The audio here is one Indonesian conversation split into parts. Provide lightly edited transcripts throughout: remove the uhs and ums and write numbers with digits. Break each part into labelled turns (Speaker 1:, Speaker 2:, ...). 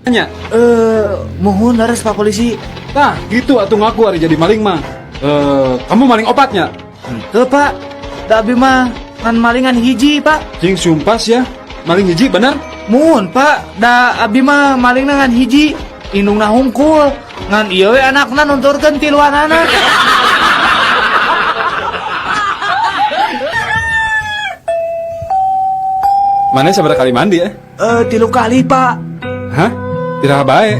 Speaker 1: Nya.
Speaker 2: Mohon laras Pak Polisi.
Speaker 1: Nah, gitu atuh ngaku hari jadi maling mah. Kamu maling opatnya?
Speaker 2: Tuh Pak, da abi mah ngan malingan hiji Pak.
Speaker 1: Cing sumpas ya. Maling hiji benar?
Speaker 2: Mohon Pak, da abi mah maling ngan hiji. Indungna hungkul. Ngan ieu we anakna nunturkeun tiluanana.
Speaker 1: Mana sabar kali mandi ya?
Speaker 2: 3 kali Pak.
Speaker 1: Hah? Tidak baik.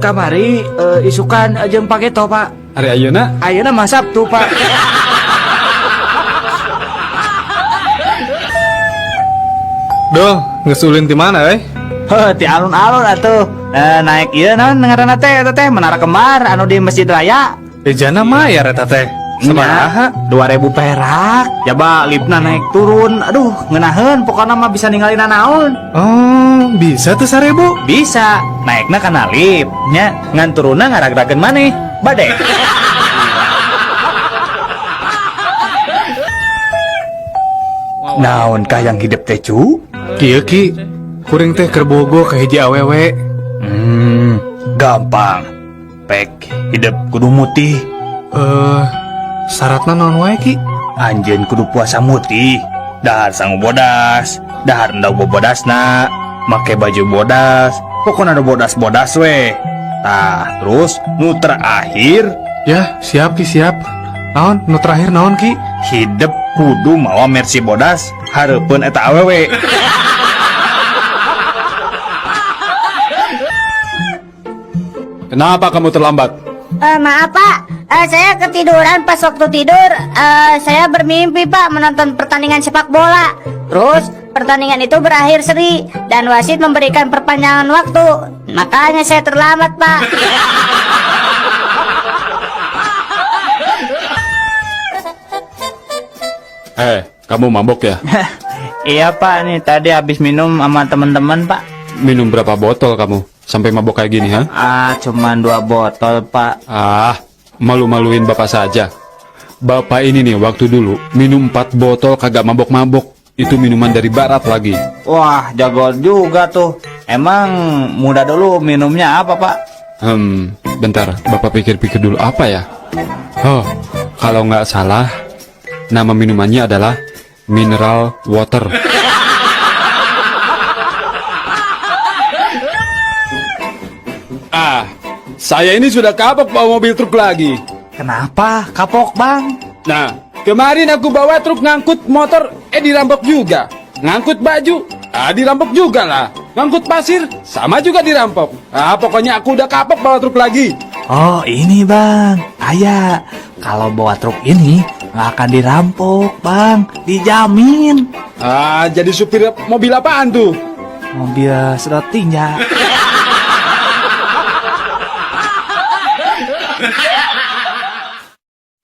Speaker 2: Kamari isukan jeung pageto Pak.
Speaker 1: Hari ayeuna
Speaker 2: Ayeuna mah Sabtu Pak.
Speaker 3: Doh, ngesulin di mana,
Speaker 2: Ti alun-alun atuh. Naik ieu naon ngaranna teh eta teh Menara Kembar anu di Masjid Raya.
Speaker 3: Jana mayar eta teh. Sabaraha?
Speaker 2: 2.000 perak. Coba lipna naik turun. Aduh, ngeunaheun pokona mah bisa ninggalin naon.
Speaker 3: Oh, bisa tuh 1.000?
Speaker 2: Bisa. Naikna kana lip nya, ngan turunna ngarag-rageun maneh. Bade. Naon kah yang hidup teh cu?
Speaker 3: Kieu Ki, kuring teh keur bogo ka hiji awewe.
Speaker 2: Gampang. Pek hidup kudu mutih.
Speaker 3: Syaratna naon wae Ki?
Speaker 2: Anjeun kudu puasa mutih. Dahar sangu bodas, dahar endau bobodasna, make baju bodas, pokona ada bodas-bodas we. Tah, terus nu terakhir
Speaker 3: Ya, siap Ki, siap. Naon? Nu terakhir naon Ki?
Speaker 2: hidup kudu mawa mercy bodas hareupeun eta awewe.
Speaker 1: kenapa kamu terlambat?
Speaker 4: Maaf Pak, saya ketiduran pas waktu tidur. Saya bermimpi Pak menonton pertandingan sepak bola. Terus pertandingan itu berakhir seri dan wasit memberikan perpanjangan waktu. Makanya saya terlambat Pak.
Speaker 1: Kamu mabok ya?
Speaker 2: Iya Pak, nih tadi habis minum sama teman-teman Pak.
Speaker 1: Minum berapa botol kamu? Sampai mabok kayak gini, ha?
Speaker 2: Cuman 2 botol Pak.
Speaker 1: Malu-maluin bapak saja. Bapak ini nih waktu dulu minum 4 botol kagak mabok-mabok. Itu minuman dari barat lagi.
Speaker 2: Wah, jago juga tuh. Emang muda dulu minumnya apa Pak?
Speaker 1: Bentar, bapak pikir-pikir dulu apa ya? Kalau nggak salah, nama minumannya adalah mineral water. Saya ini sudah kapok bawa mobil truk lagi.
Speaker 2: Kenapa? Kapok Bang?
Speaker 1: Nah, kemarin aku bawa truk ngangkut motor, dirampok juga. Ngangkut baju, dirampok juga lah. Ngangkut pasir, sama juga dirampok. Pokoknya aku udah kapok bawa truk lagi.
Speaker 2: Oh ini Bang, ayah kalau bawa truk ini nggak akan dirampok Bang, dijamin.
Speaker 1: Jadi supir mobil apaan tuh?
Speaker 2: Mobil sedot tinja.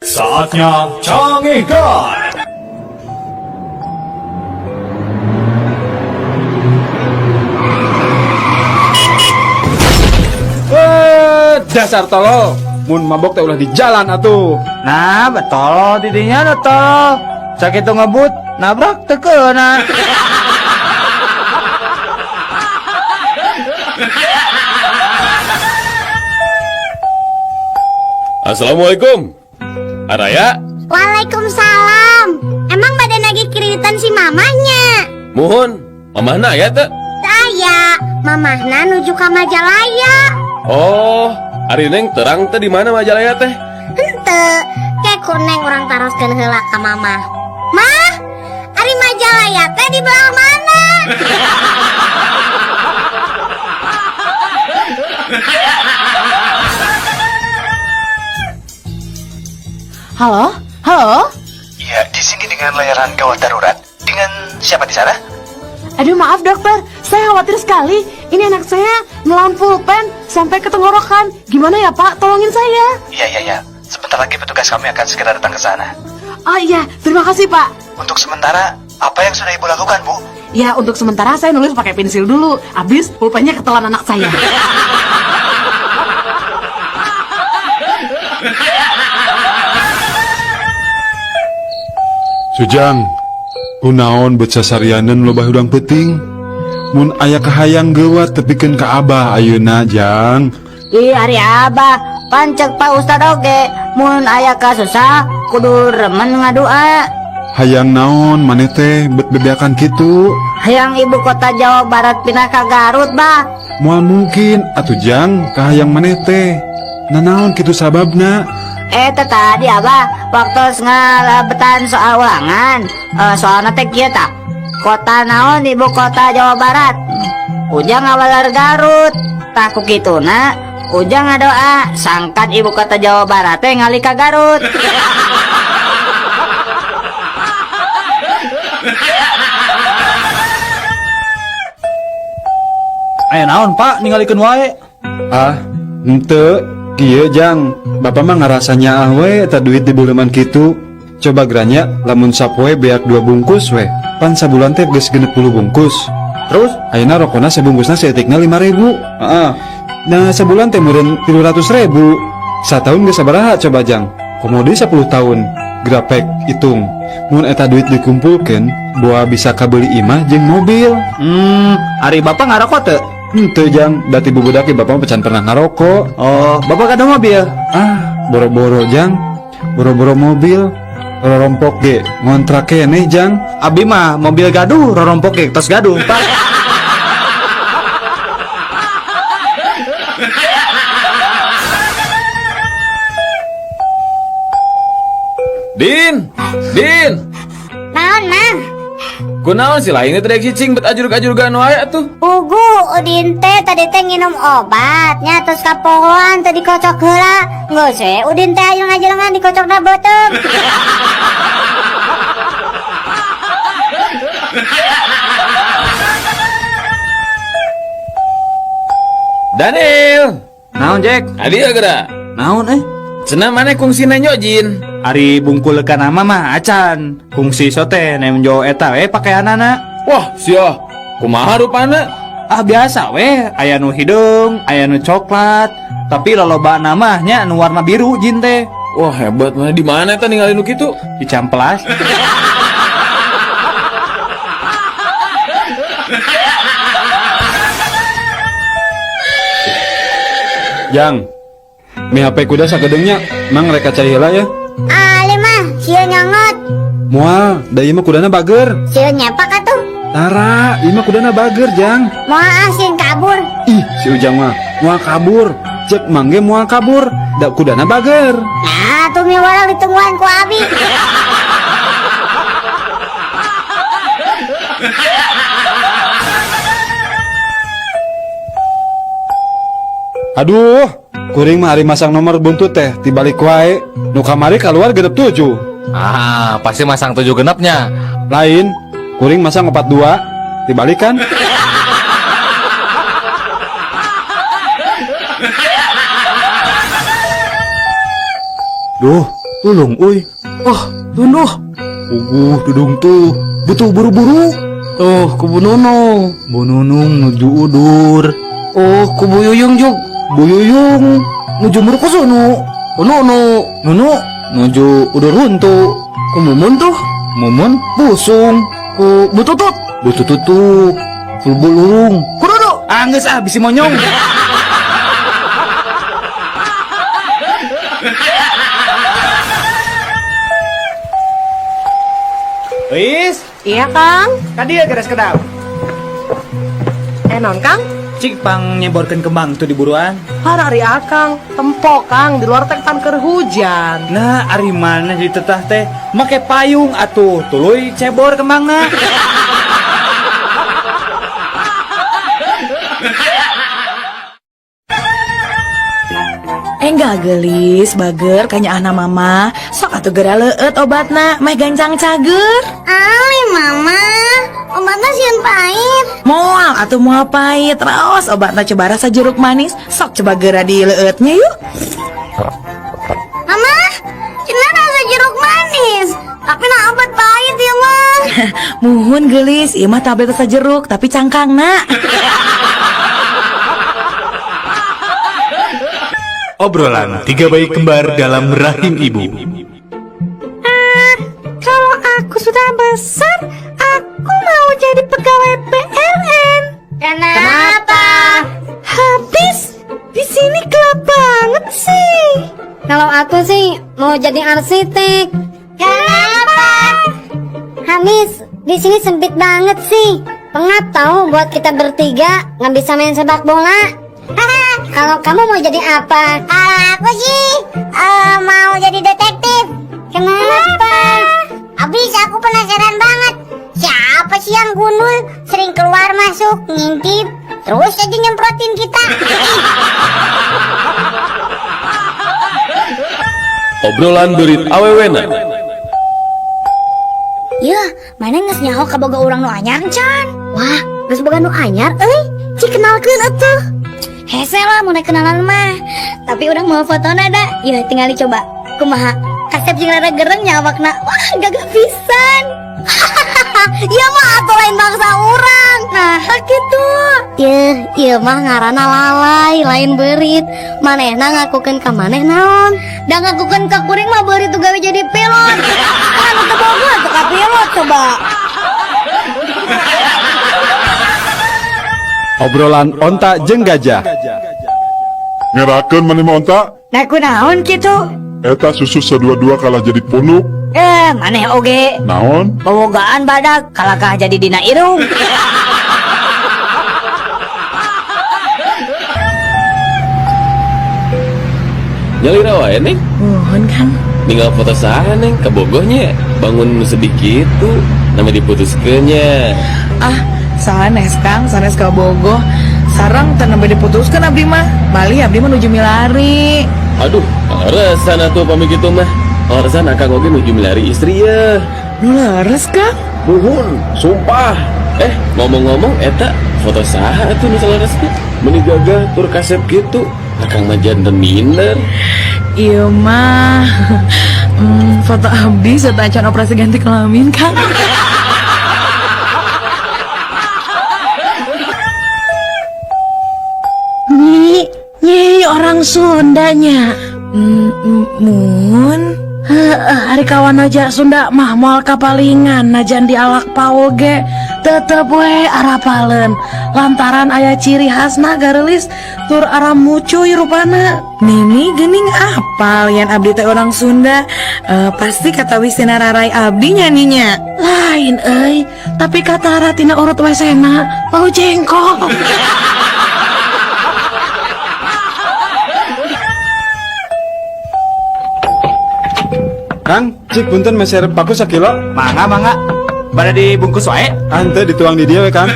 Speaker 5: Saatnya Canggih Guard.
Speaker 1: Dasar tolol. Mun mabok teh ulah di jalan atuh.
Speaker 2: Nah betul didinya betul. Sakitu ngebut nabrak tekeuna.
Speaker 5: Assalamualaikum. Araya.
Speaker 4: Waalaikumsalam. Emang badan lagi kiritan si mamanya?
Speaker 5: Mohon. Mamahna ya teh?
Speaker 4: Saya, mamahna nuju ke Majalaya.
Speaker 5: Oh, ari neng terang teh di mana Majalaya teh?
Speaker 4: Hente, kayak kuneng orang taroskeun heula ka mama. Mah, ari Majalaya teh di belah mana?
Speaker 6: Halo? Halo?
Speaker 7: Iya, di sini dengan layanan gawat darurat. Dengan siapa di sana?
Speaker 6: Aduh maaf dokter, saya khawatir sekali. Ini anak saya melawan pulpen sampai ke tenggorokan. Gimana ya Pak? Tolongin saya.
Speaker 7: Iya. Sebentar lagi petugas kami akan segera datang ke sana.
Speaker 6: Oh iya, terima kasih Pak.
Speaker 7: Untuk sementara, apa yang sudah Ibu lakukan, Bu?
Speaker 6: Ya untuk sementara saya nulis pakai pensil dulu. Habis pulpennya ketelan anak saya.
Speaker 1: Sujang, kunaon beut sasarianeun lobah udang peuting. mun aya kahayang geuwat tepikeun ka Abah ayeuna Jang.
Speaker 4: Ih ari Abah, pancek Pak Ustad oge, mun aya kasusah kudu remen ngadua.
Speaker 1: Hayang naon maneh teh bet bebeakan kitu?
Speaker 4: Hayang ibu kota Jawa Barat pindah ka Garut, Bah.
Speaker 1: Moal mungkin atuh Jang kahayang maneh teh. Nanaon kitu sababna?
Speaker 4: Tadi Abah waktu ngalabetan soal ulangan, soalna teh kieu tah. Kota naon ibu kota Jawa Barat? Ujang ngawalar Garut. Tah ku kituna Ujang ngadoa sangkan ibu kota Jawa Barat teh ngali ka Garut.
Speaker 2: Aya naon Pak ningalikeun wae?
Speaker 1: Ah, henteu, kieu Jang. Bapak mah ngarasanya we eta duit di buleman kitu. Coba geranya lamun sapoe beak 2 bungkus we. Pan sabulan teh geus 60 bungkus. Terus ayeuna rokona sabungkusna saeutikna 5.000. Heeh. Nah, sebulan teh meureun 300.000. Satahun geus sabaraha coba Jang? Komodi 10 tahun. Grapek hitung. Mun eta duit dikumpulkeun, boa bisa kabeli imah jeung mobil.
Speaker 2: Ari Bapak ngarokok teu?
Speaker 1: Henteu Jang, dati bubudak ge Bapak pecan pernah ngarokok.
Speaker 2: Oh, Bapak kada mobil?
Speaker 1: Ah, boro-boro Jang. Boro-boro mobil. Rorompok ge ngontrak keneh Jang.
Speaker 2: Abi mah mobil gaduh, rorompok ge tos gaduh, Pak.
Speaker 5: Din,
Speaker 4: Naon, Mang?
Speaker 5: kunaon si lain teh cicing bet ajur-ajurgan wae atuh.
Speaker 4: Ugu, Udin teh tadi teh nginum obatnya terus kapohoan tadi kocok heula. Geus we Udin teh aya ngajelengan dikocokna beuteung.
Speaker 5: Daniel,
Speaker 2: Naon Jack?
Speaker 5: adi geura.
Speaker 2: Naon
Speaker 5: Cenah maneh kungsi nyojin.
Speaker 2: Ari bungkul ka nama mah acan. Kungsi sote nemjo eta we pakaianana.
Speaker 5: Wah, sia. Kumaha rupana?
Speaker 2: Ah biasa we, aya nu hidung, aya nu coklat, tapi loba namanya nu warna biru jin teh.
Speaker 5: Wah, hebat mana di mana eta ninggalin nu kitu?
Speaker 2: Di Camplas.
Speaker 1: Jang. Mi HP kuda sakedeungnya, mang reka cai heula ya.
Speaker 4: Ali mah, sieun nyongot.
Speaker 1: Moal, da ieu mah kudana bager.
Speaker 4: Sieun nyepak atuh.
Speaker 1: Tara, ieu mah kudana bager Jang.
Speaker 4: Moal asin kabur.
Speaker 1: Ih, si Ujang mah moal kabur. Cek mangge moal kabur. Da kudana bager.
Speaker 4: Nah, tuh mi warang ditungguan ku Abi.
Speaker 1: Aduh, kuring mah hari masang nomor buntut teh tibalik wae. Nu kamari keluar genep 7.
Speaker 3: Ah, pasti masang 7 genapnya.
Speaker 1: Lain, kuring masang 42. Dibalik kan?
Speaker 2: Duh, tulung uy.
Speaker 3: Oh, tunduh.
Speaker 2: Dudung tuh. Butuh buru-buru.
Speaker 3: Tuh, kubu Nunung.
Speaker 2: Bu Nunung nuju udur.
Speaker 3: Oh, kubu Yuyung juk.
Speaker 2: Bu Yuyung nuju murkusunu. Nunu nuju udur huntu.
Speaker 3: Ku Mumun tuh.
Speaker 2: Mumun pusung.
Speaker 3: Ku Bututut.
Speaker 2: Butututu. Fulbulurung.
Speaker 3: Kudodo.
Speaker 2: Geus bisi monyong. Wis,
Speaker 6: Iya, Kang.
Speaker 2: kadia geras kedap.
Speaker 6: Non, Kang.
Speaker 2: Cik pang nyeborkeun kembang tuh di buruan.
Speaker 6: Hari Akang, tempo Kang, di luar teh tan keur hujan.
Speaker 2: Nah, ari mana di tetah teh make payung atuh, tuluy cebor kembangna.
Speaker 6: Enggak gelis, bager, kanya anak mama. Sok atuh geura leueut obatna, meh gancang cager.
Speaker 4: Ali mama, obatnya sieun pahit.
Speaker 6: Moal atuh moal pahit, raos obatna coba rasa jeruk manis. Sok coba geura di leueutnya yuk.
Speaker 4: Mama, cenah rasa jeruk manis. Tapi na obat pahit ya mah.
Speaker 6: Muhun gelis, ieu mah tablet rasa jeruk tapi cangkangna.
Speaker 3: Obrolan 3 bayi kembar dalam rahim ibu.
Speaker 4: Kalau aku sudah besar, aku mau jadi pegawai PLN. Kalau aku sih mau jadi arsitek. Kenapa? Hamis, di sini sempit banget sih. Pengap tahu buat kita bertiga nggak bisa main sepak bola. Kalau kamu mau jadi apa? Kalau aku sih mau jadi detektif. Kenapa? Abis aku penasaran banget. Siapa sih yang gundul sering keluar masuk ngintip terus aja nyemprotin kita?
Speaker 5: Obrolan berit awewena.
Speaker 4: Ya, mana nges nyaho kaboga urang nu anyar can? Wah, geus boga nu anyar euy. Cik kenalkeun atuh. Hese lah mun kenalan mah. Tapi urang mau fotona da. Ya tinggal dicoba. Kumaha? Kasep jeung rada gereng nyawakna. Wah, gagah pisan. Iya mah atuh lain bangsa urang. Nah, kitu. Ieu mah ngaranna lalai, lain beurit. Manehna ngakukeun ka maneh naon? Da ngakukeun ka kuring mah beurit tuh gawe jadi pilot. Anu teu boga tuh ka pilot coba.
Speaker 1: Obrolan onta jeung gajah.
Speaker 8: Ngerakeun maneh mah onta,
Speaker 4: Nah kunaon kitu?
Speaker 8: eta susu sadua-dua kalah jadi punuk.
Speaker 4: Maneh oge
Speaker 8: Naon?
Speaker 4: bobogaan badak kalakah jadi dina irung.
Speaker 5: Nyalira wae neng.
Speaker 6: Mohon kan.
Speaker 5: Tinggal foto saha neng ke Bogohnya. Bangun sedikit tuh nama diputuskeunnya.
Speaker 6: Sanes Kang, sanes ka Bogoh. Sarang teu nembe diputuskeun abdi mah. Bali abdi mah nuju milari.
Speaker 5: Aduh, alasan atuh pami kitu mah. Alasan akang oge nuju milari istri ya.
Speaker 6: Nu leres Kang.
Speaker 5: Nuhun, sumpah. Ngomong-ngomong eta foto saha atuh nu salares teh? Meuni gagah tur kasep kitu. Akang mah janten minder.
Speaker 6: Iya mah. Foto abdi serta acan operasi ganti kelamin Kang. Nyi orang Sundanya. Mun hari kawan aja Sunda mah moal kapalingan najan di alak paoge tetep we arapaleun lantaran aya ciri khasna garelis tur aram mucuy rupana. Nini geuning apal yen abdi teh orang Sunda. Pasti kata wisina rarai abdi nyaninya lain euy, tapi kata ratina urut wesena bau jengkol.
Speaker 1: Kang, cik punten meser paku sakilo.
Speaker 2: Mangga. Bada dibungkus wae.
Speaker 1: Ante dituang di dia we, Kang.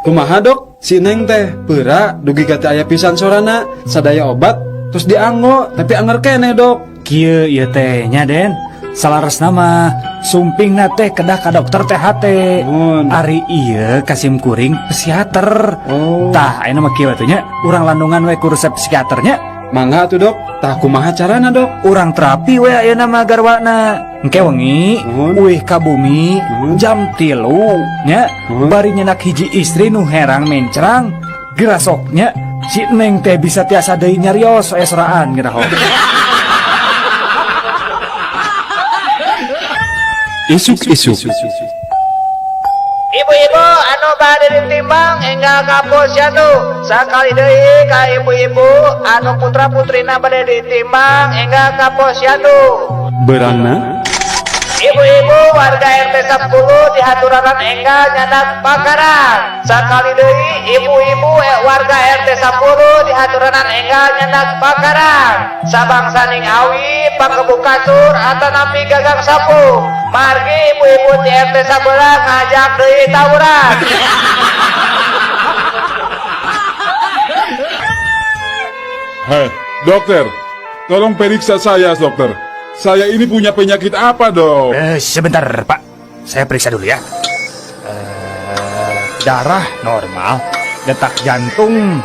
Speaker 1: Kumaha dok, si Neng teh beura dugi kata aya pisan sorana, sadaya obat terus dianggo tapi anger kene dok.
Speaker 2: Kieu ieu teh nya Den. Salares nama sumpingna teh kedah ka dokter teh hate.
Speaker 1: Mun.
Speaker 2: Ari ieu kasim kuring psikiater.
Speaker 1: Oh.
Speaker 2: Tah ayeuna mah kieu atuh nya urang landungan we ku resep psikiaternya.
Speaker 1: Mangga tuh dok, tah kumaha carana dok?
Speaker 2: Urang terapi we ayeuna mah garwana. Engke wengi uih ka bumi jam 3 nya bari nyenak hiji istri nu herang mencrang gerasoknya si Neng teh bisa tiasa deui nyarios esraan geura hok.
Speaker 1: Isuk-isuk.
Speaker 9: Ibu-ibu anu bade ditimbang enggal kapos atuh. Sakali deui ka ibu-ibu anu putra-putrina bade ditimbang enggal kapos atuh.
Speaker 1: Berangna
Speaker 9: Ibu-ibu warga RT 10 dihaturaran enggal nyandak pakaran. Sakali deui ibu-ibu warga RT 10 dihaturaran enggal nyandak pakaran. Sabangsaning awi pakebu kasur atau napi gagang sapu. Margi ibu-ibu di RT 11 ngajak deui tawuran.
Speaker 8: Hei, dokter, tolong periksa saya, dokter. Saya ini punya penyakit apa, dok?
Speaker 2: Sebentar Pak, saya periksa dulu ya. Darah normal, detak jantung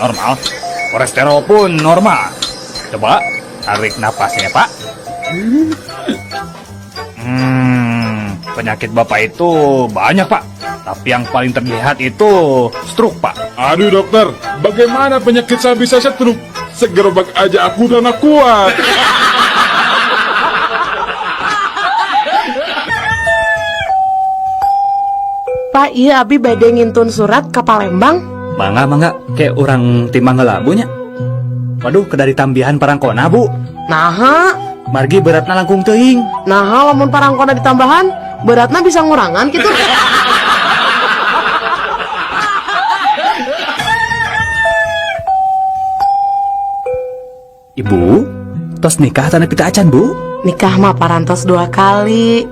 Speaker 2: normal, kolesterol pun normal. Coba tarik napasnya Pak. Penyakit Bapak itu banyak Pak, tapi yang paling terlihat itu stroke Pak.
Speaker 8: Aduh, dokter, bagaimana penyakit saya bisa stroke? Segerobak aja aku udah gak kuat.
Speaker 6: Pak, iya abi bade ngintun surat ke Palembang.
Speaker 2: Mangga, kayak orang timang ngelabunya. Waduh, kedari tambihan parangkona, Bu.
Speaker 6: Naha,
Speaker 2: Margi beratna langkung teuing.
Speaker 6: naha lamun parangkona ditambahan, beratna bisa ngurangan gitu.
Speaker 2: Ibu, tos nikah tanah pita acan, Bu?
Speaker 6: Nikah mah parantos 2 kali.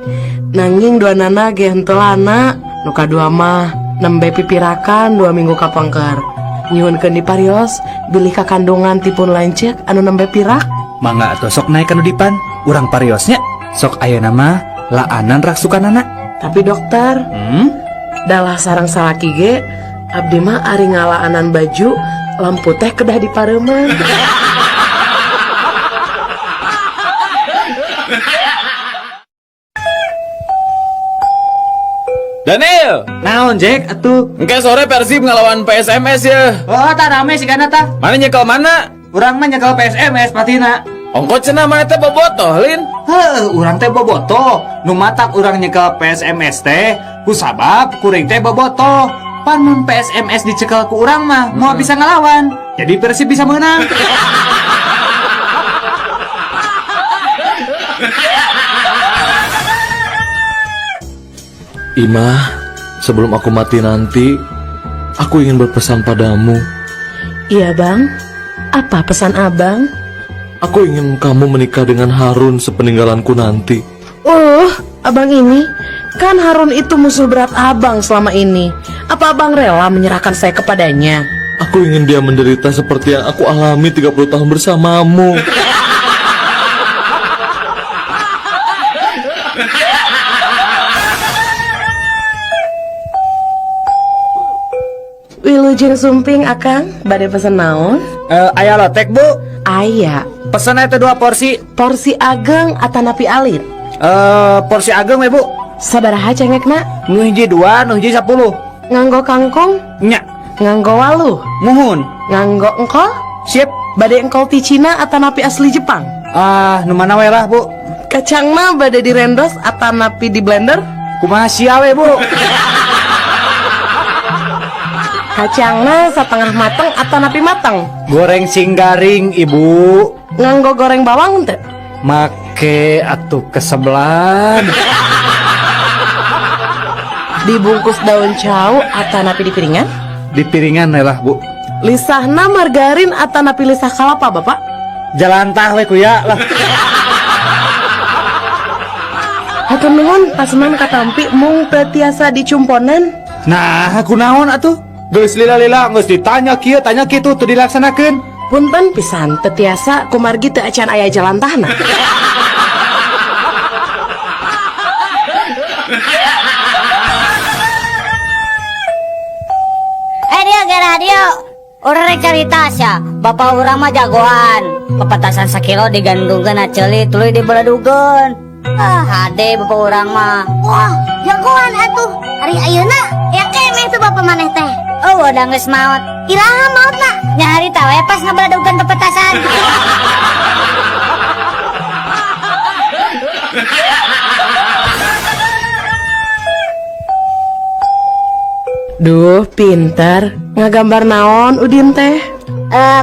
Speaker 6: Nanging 2 nana ge henteu lana. Nu kadua mah nembe pipirakan 2 minggu kapangker. Nyuhunkeun di parios, bilih kakandungan tipun lanceuk anu nembe pirak.
Speaker 2: Mangga atuh sok naik anu dipan. Urang pariosnya sok ayeuna mah laanan rak sukanana.
Speaker 6: Tapi dokter, dalah sareng salaki ge, abdi mah ari ngalaanan baju, lampu teh kedah dipareuman.
Speaker 5: Daniel,
Speaker 2: Naon, Jack? Atuh.
Speaker 5: engke sore Persib ngelawan PSMS ya.
Speaker 2: Oh, tak rame sih kana tah.
Speaker 5: Mana nyekel mana?
Speaker 2: Urang mah nyekel PSMS patina.
Speaker 5: Ongkot cenah mana teh bobotoh, Lin.
Speaker 2: Urang teh boboto. Nu matak urang nyekel PSMS teh ku sabab kuring teh boboto. Pan mun PSMS dicekel ku urang mah mau bisa ngelawan. Jadi Persib bisa menang.
Speaker 5: Imah, sebelum aku mati nanti, aku ingin berpesan padamu.
Speaker 6: Iya bang, apa pesan abang?
Speaker 5: Aku ingin kamu menikah dengan Harun sepeninggalanku nanti.
Speaker 6: Abang ini, kan Harun itu musuh berat abang selama ini. Apa abang rela menyerahkan saya kepadanya?
Speaker 5: Aku ingin dia menderita seperti yang aku alami 30 tahun bersamamu.
Speaker 6: Wilujeng sumping akang, bade pesen naon?
Speaker 2: Aya lotek, Bu.
Speaker 6: Aya,
Speaker 2: Pesan itu 2 porsi.
Speaker 6: porsi ageng atanapi alit.
Speaker 2: Porsi ageng we, Bu.
Speaker 6: Sabaraha cengekna?
Speaker 2: Nu hiji 2, nu hiji 10.
Speaker 6: Nganggo kangkung?
Speaker 2: Nya,
Speaker 6: Nganggo waluh?
Speaker 2: muhun.
Speaker 6: Nganggo engkol?
Speaker 2: Sip.
Speaker 6: Bade engkol ti Cina atanapi asli Jepang?
Speaker 2: Nu mana we lah, Bu?
Speaker 6: Kacang mah bade direndos atanapi di blender?
Speaker 2: Kumaha sia we, Bu?
Speaker 6: Kacangna setengah mateng atanapi mateng?
Speaker 2: Goreng singgaring, Ibu.
Speaker 6: Nganggo goreng bawang teh?
Speaker 2: Make atuh kesebelan.
Speaker 6: Dibungkus daun cau atanapi di piringan?
Speaker 2: Di piringan lah, Bu.
Speaker 6: Lisahna margarin atanapi lisah kalapa, Bapak?
Speaker 2: Jalan tah we kuya lah.
Speaker 6: Hatur nuhun, paseman katampi mung teu tiasa dicumponan.
Speaker 2: Nah, aku naon atuh? Geus lila-lila geus ditanya kieu, tanya kitu teu dilaksanakeun.
Speaker 6: Punten pisan teu tiasa kumargi teu acan aya jalan tahna.
Speaker 4: Radio, orang rek carita sia. Bapak urang mah jagoan. Pepetasan sakilo digandungkeun aceli tuluy dibeledugeun. Hade bapak urang mah. Wah, jagoan atuh. Ari ayeuna ya kemeh tuh bapak maneh teh. Oh, udah geus maot. Iraha maotna? Nya harita we pas ngabeledugeun pepetasan.
Speaker 6: Duh, pinter. Ngagambar naon Udin teh?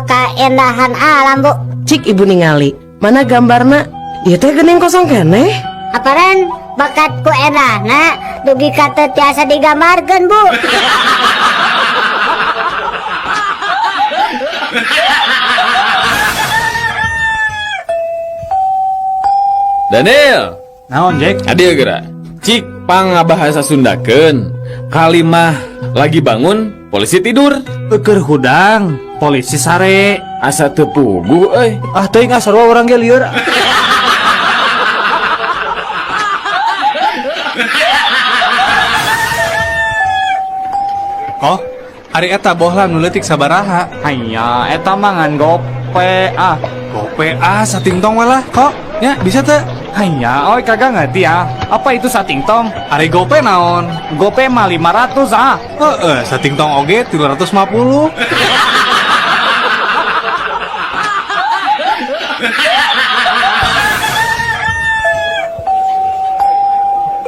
Speaker 4: Keendahan alam, Bu.
Speaker 6: Cik ibu ningali. Mana gambarna? Ieu teh geuning kosong keneh.
Speaker 4: Aparen bakatku endahna dugi kata tiasa digambarkeun, Bu.
Speaker 5: Daniel,
Speaker 2: Naon, Jack?
Speaker 5: adio geura. Cik pangabahasa Sundakeun. Kalimah lagi bangun, polisi tidur.
Speaker 2: Keur hudang, polisi sare.
Speaker 5: Asa teu puguh euy.
Speaker 2: Ah, teuing sarua urang ge lieur.
Speaker 3: Oh, hari eta bohlam nu leutik sabaraha?
Speaker 2: Hanya eta mah ngan gope ah.
Speaker 3: Gope satingtong we lah. Kok? Ya, bisa teh?
Speaker 2: Hanya, oi kagak ngerti ah. Apa itu satingtong?
Speaker 3: Hari gope naon?
Speaker 2: Gope mah 500 ah.
Speaker 3: Satingtong oge 350.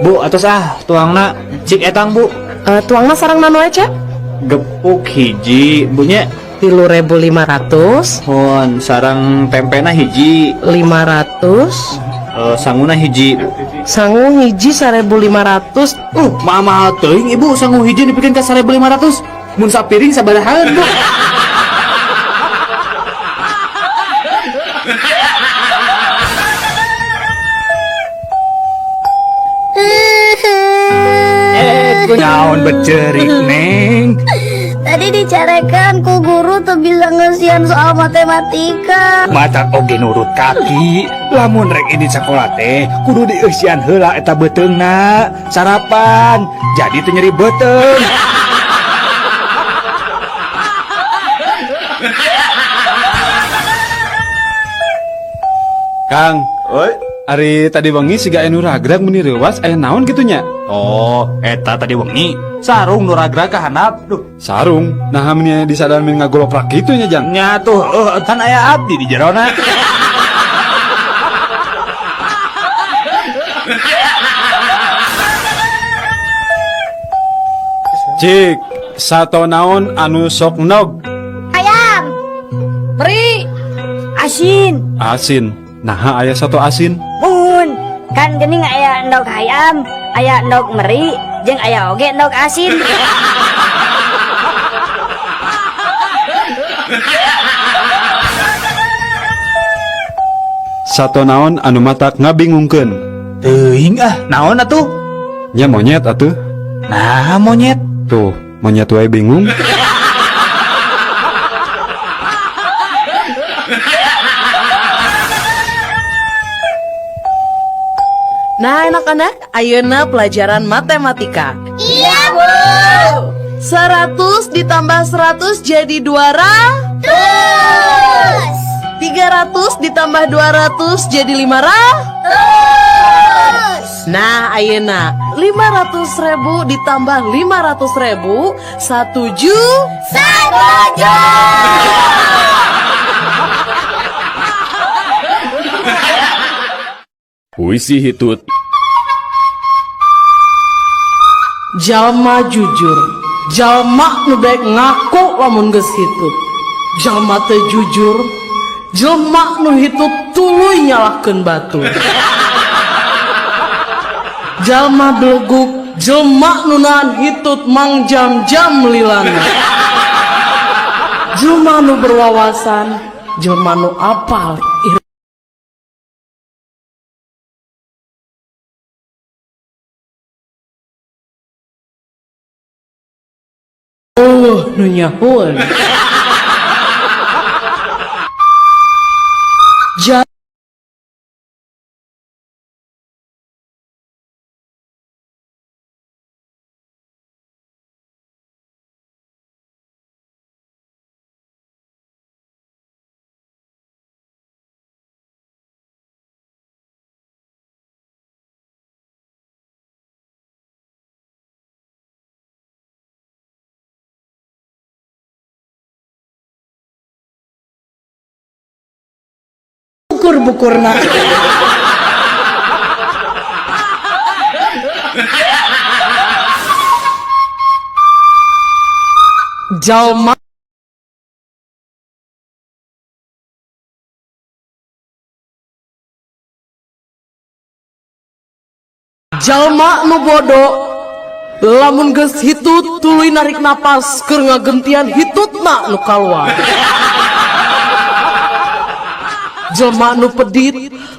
Speaker 2: Bu, atos tuangna cik etang, Bu.
Speaker 6: Tuangna sarang nano aja?
Speaker 2: Gepuk hiji bunya
Speaker 6: 3.500.
Speaker 2: hon sarang tempena hiji
Speaker 6: 500.
Speaker 2: sanguna hiji
Speaker 6: Sangu hiji 1.500.
Speaker 2: mahal teuing ibu sangu hiji dipikeun ka 1.500 mun sapiring sabaraha bu naon becerik neng
Speaker 4: Tadi dicarekan ku guru tuh bilang ngesian soal matematika.
Speaker 2: mata oge nurut kaki lamun rek ini sekolah teh kudu dieusian heula eta beteungna sarapan jadi teu nyeri beuteung
Speaker 1: Kang, Ari tadi wengi siga anu ragrag meni reuwas aya naon gitunya?
Speaker 2: oh eta tadi wengi sarung nu ragrag ka handap duh
Speaker 1: Sarung, nah meni disadar men ngagolok rak gitunya Jang.
Speaker 2: nya tuh kan aya abdi di jerona
Speaker 1: Cik, sato naon anu sok nog
Speaker 4: Ayam,
Speaker 6: Beri.
Speaker 4: asin,
Speaker 1: asin. Nah, aya sato asin.
Speaker 4: mun. Kan geuning aya endog ayam, aya endog meri, jeung aya oge endog asin.
Speaker 1: Sato naon anu matak ngabingungkeun.
Speaker 2: teuing naon atuh
Speaker 1: Nya monyet atuh.
Speaker 2: nah monyet
Speaker 1: Tuh, monyet wae bingung.
Speaker 6: Nah anak-anak, ayeuna pelajaran matematika.
Speaker 4: Iya, Bu.
Speaker 6: 100 ditambah 100 jadi 200. 300 ditambah 200 jadi 500. Nah ayeuna 500.000 ditambah 500.000 1 juta.
Speaker 5: Puisi hitut.
Speaker 6: Jalma jujur, jalma nu daek ngaku lamun geus hitut. Jalma teu jujur, jalma nu hitut tuluy nyalahkeun batu. Jalma beleguk, jalma nu nahan hitut mang jam-jam lilana. Jalma nu berwawasan, jalma nu apal nu nyahun. Bukur-bukurna. Jalma jalma nu bodoh lamun geus hitut tuluy narik napas keur ngagentian hitutna nu kaluar. Jelma nu pedit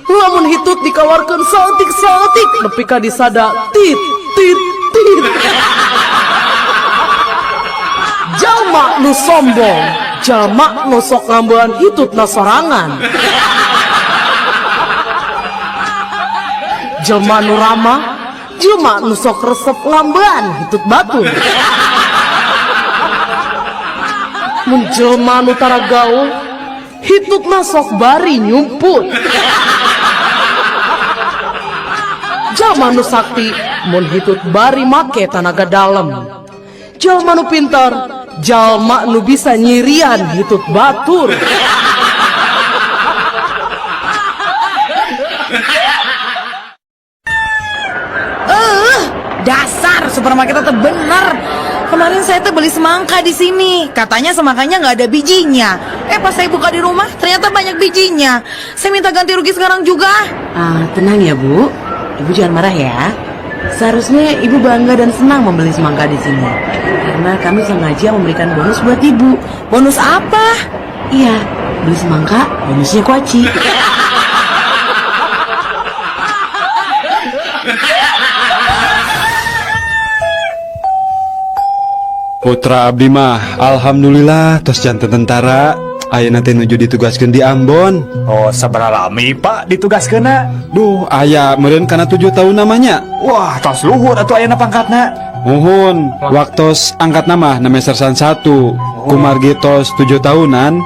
Speaker 6: lamun hitut dikawarkeun saeutik-saeutik nepi ka disada tit tit tit. Jelma nu sombong, jelma nu sok ngambean hitutna sorangan. Jelma nu ramah, jelma nu sok resep ngambean hitut batur. Mun jelma nu tara gaul, hitutna sok bari nyumput. Jalma nu sakti mun hitut bari make tanaga dalem. Jalma nu pintar, jalma nu bisa nyirian hitut batur. Dasar supermarket teh bener. Kemarin saya tuh beli semangka di sini. Katanya semangkanya nggak ada bijinya. Pas saya buka di rumah, ternyata banyak bijinya. Saya minta ganti rugi sekarang juga.
Speaker 10: Tenang ya Bu, Ibu jangan marah ya. Seharusnya Ibu bangga dan senang membeli semangka di sini. Karena kami sengaja memberikan bonus buat Ibu.
Speaker 6: Bonus apa?
Speaker 10: Iya, beli semangka, bonusnya kuaci.
Speaker 1: Putra abdi mah alhamdulillah tos janten tentara ayeuna teh nuju ditugaskeun di Ambon.
Speaker 2: Oh, sabaraha lami Pak ditugaskeunna?
Speaker 1: Duh, aya meureun kana 7 tahun namanya.
Speaker 2: Wah, tos luhur atuh ayeuna pangkatna.
Speaker 1: Muhun, waktos angkat nama Sersan 1 kumargi tos 7 tahunan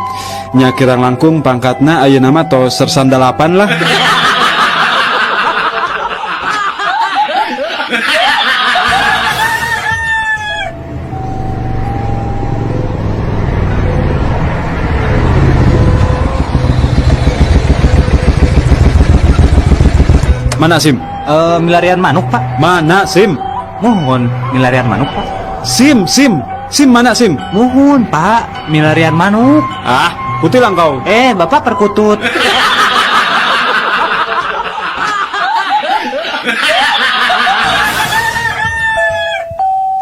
Speaker 1: nya kirang langkung pangkatna ayeuna mah tos Sersan 8 lah. Mana SIM?
Speaker 2: Milarian manuk Pak.
Speaker 1: Mana SIM?
Speaker 2: Mohon, milarian manuk Pak.
Speaker 1: SIM mana SIM?
Speaker 2: Mohon Pak, milarian manuk.
Speaker 1: Ah, kutilang kau.
Speaker 2: Bapak perkutut.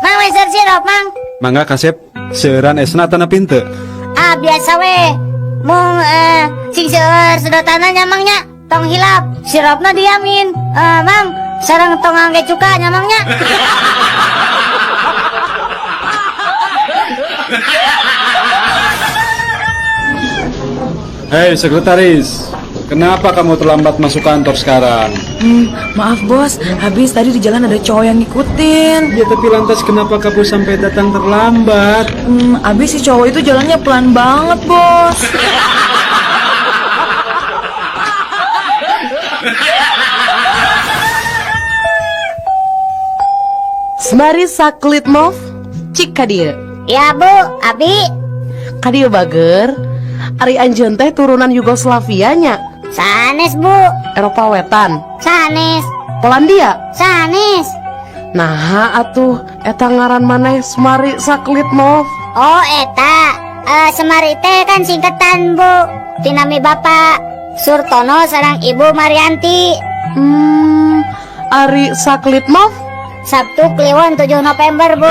Speaker 4: Mang Weser sirup, Mang.
Speaker 1: Mangga kasep seueuran esna tanah pinte.
Speaker 4: Biasa weh. Mung sing seueur sedotanna nyamangnya tong hilap, sirupna diamin. Mang, sareng tong angge cuka nyamangnya.
Speaker 1: Hei sekretaris, kenapa kamu terlambat masuk kantor sekarang?
Speaker 6: Maaf bos, habis tadi di jalan ada cowok yang ngikutin.
Speaker 1: Ya tapi lantas kenapa kamu sampai datang terlambat?
Speaker 6: Habis si cowok itu jalannya pelan banget bos.
Speaker 10: Semari saklit mov, cik kadieu.
Speaker 4: Ya Bu, Abi.
Speaker 10: Kadieu bager, ari anjeun teh turunan Yugoslavia nya.
Speaker 4: Sanes Bu,
Speaker 10: Eropa Wetan,
Speaker 4: sanes,
Speaker 10: Polandia.
Speaker 4: sanes.
Speaker 10: Nah atuh, eta ngaran maneh Semari saklit mov.
Speaker 4: Oh eta, Semari teh kan singkatan Bu. Tinami Bapak Surtono sareng Ibu Marianti.
Speaker 10: Ari saklit mov.
Speaker 4: Sabtu Kliwon 7 November Bu.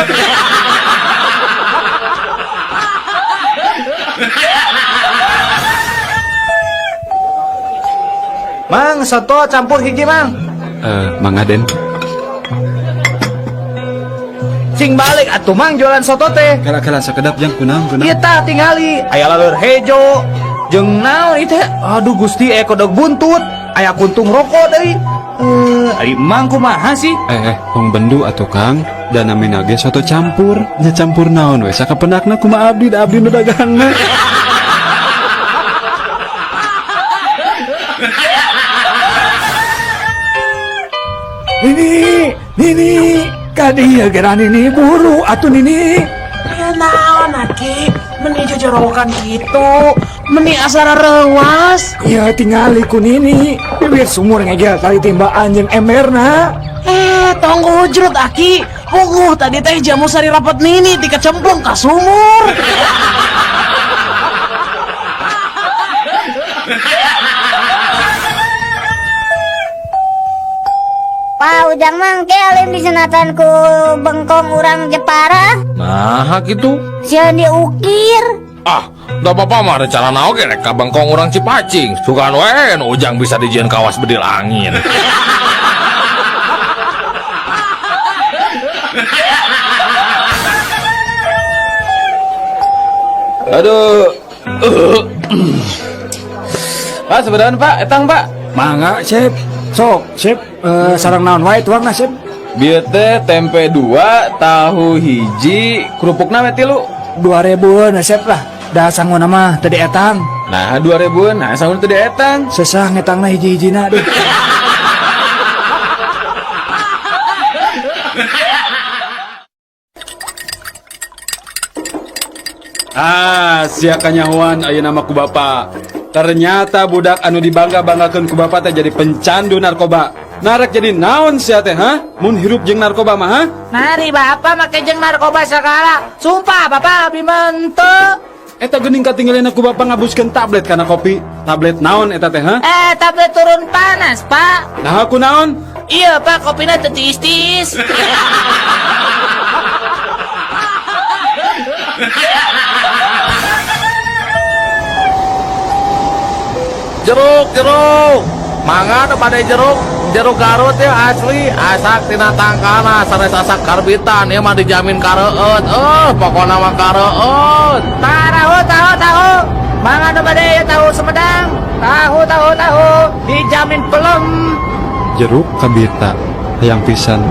Speaker 2: Mang, soto campur hiji Mang.
Speaker 1: Mangga Den.
Speaker 2: Cing balik atuh Mang jualan soto teh.
Speaker 1: Kala-kala sakedap jang kunang.
Speaker 2: Ieu tah tingali aya laleur hejo jeung naon ieu teh. Aduh Gusti kodok buntut, aya kuntung rokok deui. Ari Mang kumaha sih?
Speaker 1: Hong bendu atuh Kang. Dan namina ge soto campur. Nya campur naon we sakapendakna kumaha abdi da abdi nu dagangna.
Speaker 2: Nini, kadieu geran ini buru atuh Nini.
Speaker 6: Ya naon aki, meni jojorokan gitu, meni asara rewas.
Speaker 2: Ya tingali ku Nini, bibir sumur ngegel kali timba anjing emberna.
Speaker 6: Tonggo ujrut aki, tadi teh jamu sari rapat nini dikecemplung ka sumur.
Speaker 4: Pak Ujang mangke alim disenatan ku bengkong urang Jepara.
Speaker 5: Nah gitu.
Speaker 4: Sieun diukir.
Speaker 5: Da apa-apa mah rencana oge rek ka bengkong urang Cipacing. Sugan we nu Ujang bisa dijieun kawas bedil angin. Aduh. Pak, sebenarnya Pak, etang Pak.
Speaker 2: Mangga, Sep. Sok, Sep, sareng naon wae tuangna, Sep?
Speaker 5: Bieu teh tempe 2, tahu hiji, kerupukna we 3.
Speaker 2: 2000 Sep lah. Da sangguna mah tadi etang.
Speaker 5: Nah, 2000-an, nah sangun teu etang.
Speaker 2: Sesah ngetangna hiji-hijina deh.
Speaker 1: Sia kanyahoan ayeuna mah ku bapa. Ternyata budak anu dibangga-banggakeun ku bapa teh jadi pencandu narkoba. Narek jadi naon sia teh, ha? Mun hirup jeung narkoba mah, ha?
Speaker 9: Nari bapak make jeung narkoba segala. Sumpah bapak abdi mentu.
Speaker 1: Eta geuning katinggalin aku bapak ngabuskeun tablet kana kopi. Tablet naon eta teh, ha?
Speaker 9: Tablet turun panas pak.
Speaker 1: Nah aku naon?
Speaker 9: Iya pak, kopinya tetis-tis. Jeruk. Mangga pada jeruk Garut ya asli, asak tina tangkana sanes asak karbitan ya mah dijamin kareueut. Pokona mah kareueut. Tahu. Mangga pada ya tahu Sumedang. Tahu. Dijamin pelem.
Speaker 1: Jeruk kabita hayang pisan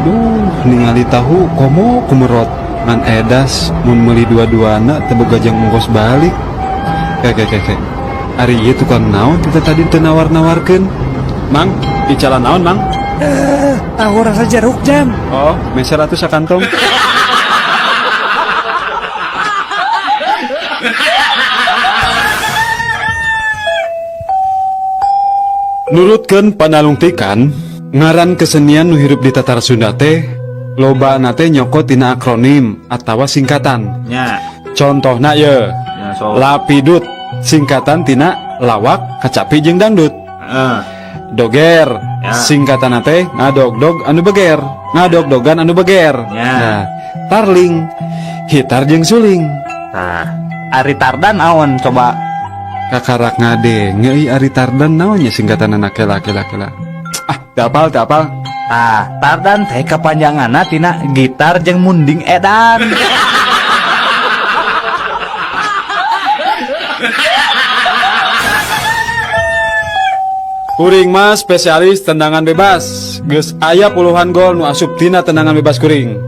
Speaker 1: ningali tahu komo kumerot ngan edas mun meuli dua-duana teu boga jang ongkos balik. Kek. Ari ieu tukang naon kita tadi teu nawar-nawarkeun? Mang, bicara naon, Mang?
Speaker 2: Tahu rasa jeruk jam.
Speaker 1: Oh, meser atuh sakantong. Nurutkeun panalungtikan, ngaran kesenian nu hirup di Tatar Sunda teh loba nate nyokot tina akronim atawa singkatan.
Speaker 2: Nya.
Speaker 1: Contohna ye,
Speaker 2: So.
Speaker 1: Lapidut singkatan tina lawak, kacapi jeung dangdut. Doger
Speaker 2: Ya.
Speaker 1: singkatan teh ngadog-dog anu beger, ngadog-dogan anu beger.
Speaker 2: Ya.
Speaker 1: Nah, tarling hitar jeung suling.
Speaker 2: Nah, Ari Tardan naon coba?
Speaker 1: Kakarak ngade ngeuy Ari Tardan naonnya singkatan anak laki-laki. Teu apal.
Speaker 2: Nah, Tardan teh kapanjanganna tina gitar jeung munding edan.
Speaker 1: Kuring mah spesialis tendangan bebas. Geus aya puluhan gol nu asup tina tendangan bebas kuring.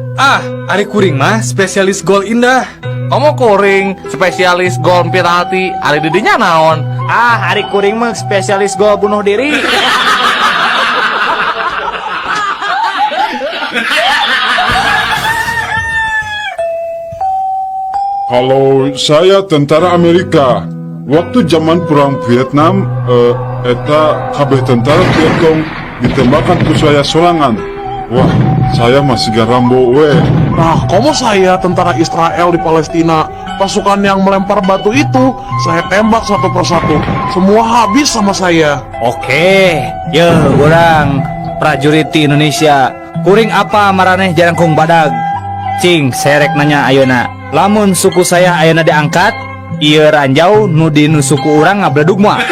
Speaker 3: Ari kuring mah spesialis gol indah.
Speaker 9: Kamu kuring spesialis gol penalti. Ari didinya naon?
Speaker 2: Ari kuring mah spesialis gol bunuh diri.
Speaker 8: Kalau saya tentara Amerika, waktu zaman perang Vietnam, eta kabeh tentara Vietcong ditembakkan ku saya sorangan. Wah, saya masih garambo we.
Speaker 11: Nah, kamu saya tentara Israel di Palestina. Pasukan yang melempar batu itu, saya tembak satu persatu. Semua habis sama saya.
Speaker 2: Oke, urang prajurit ti Indonesia. Kuring apa maraneh jarangkung badag? Cing, serek nanya ayeuna. Lamun suku saya ayeuna diangkat, ieu ranjau nu di nu suku urang ngabledug moal.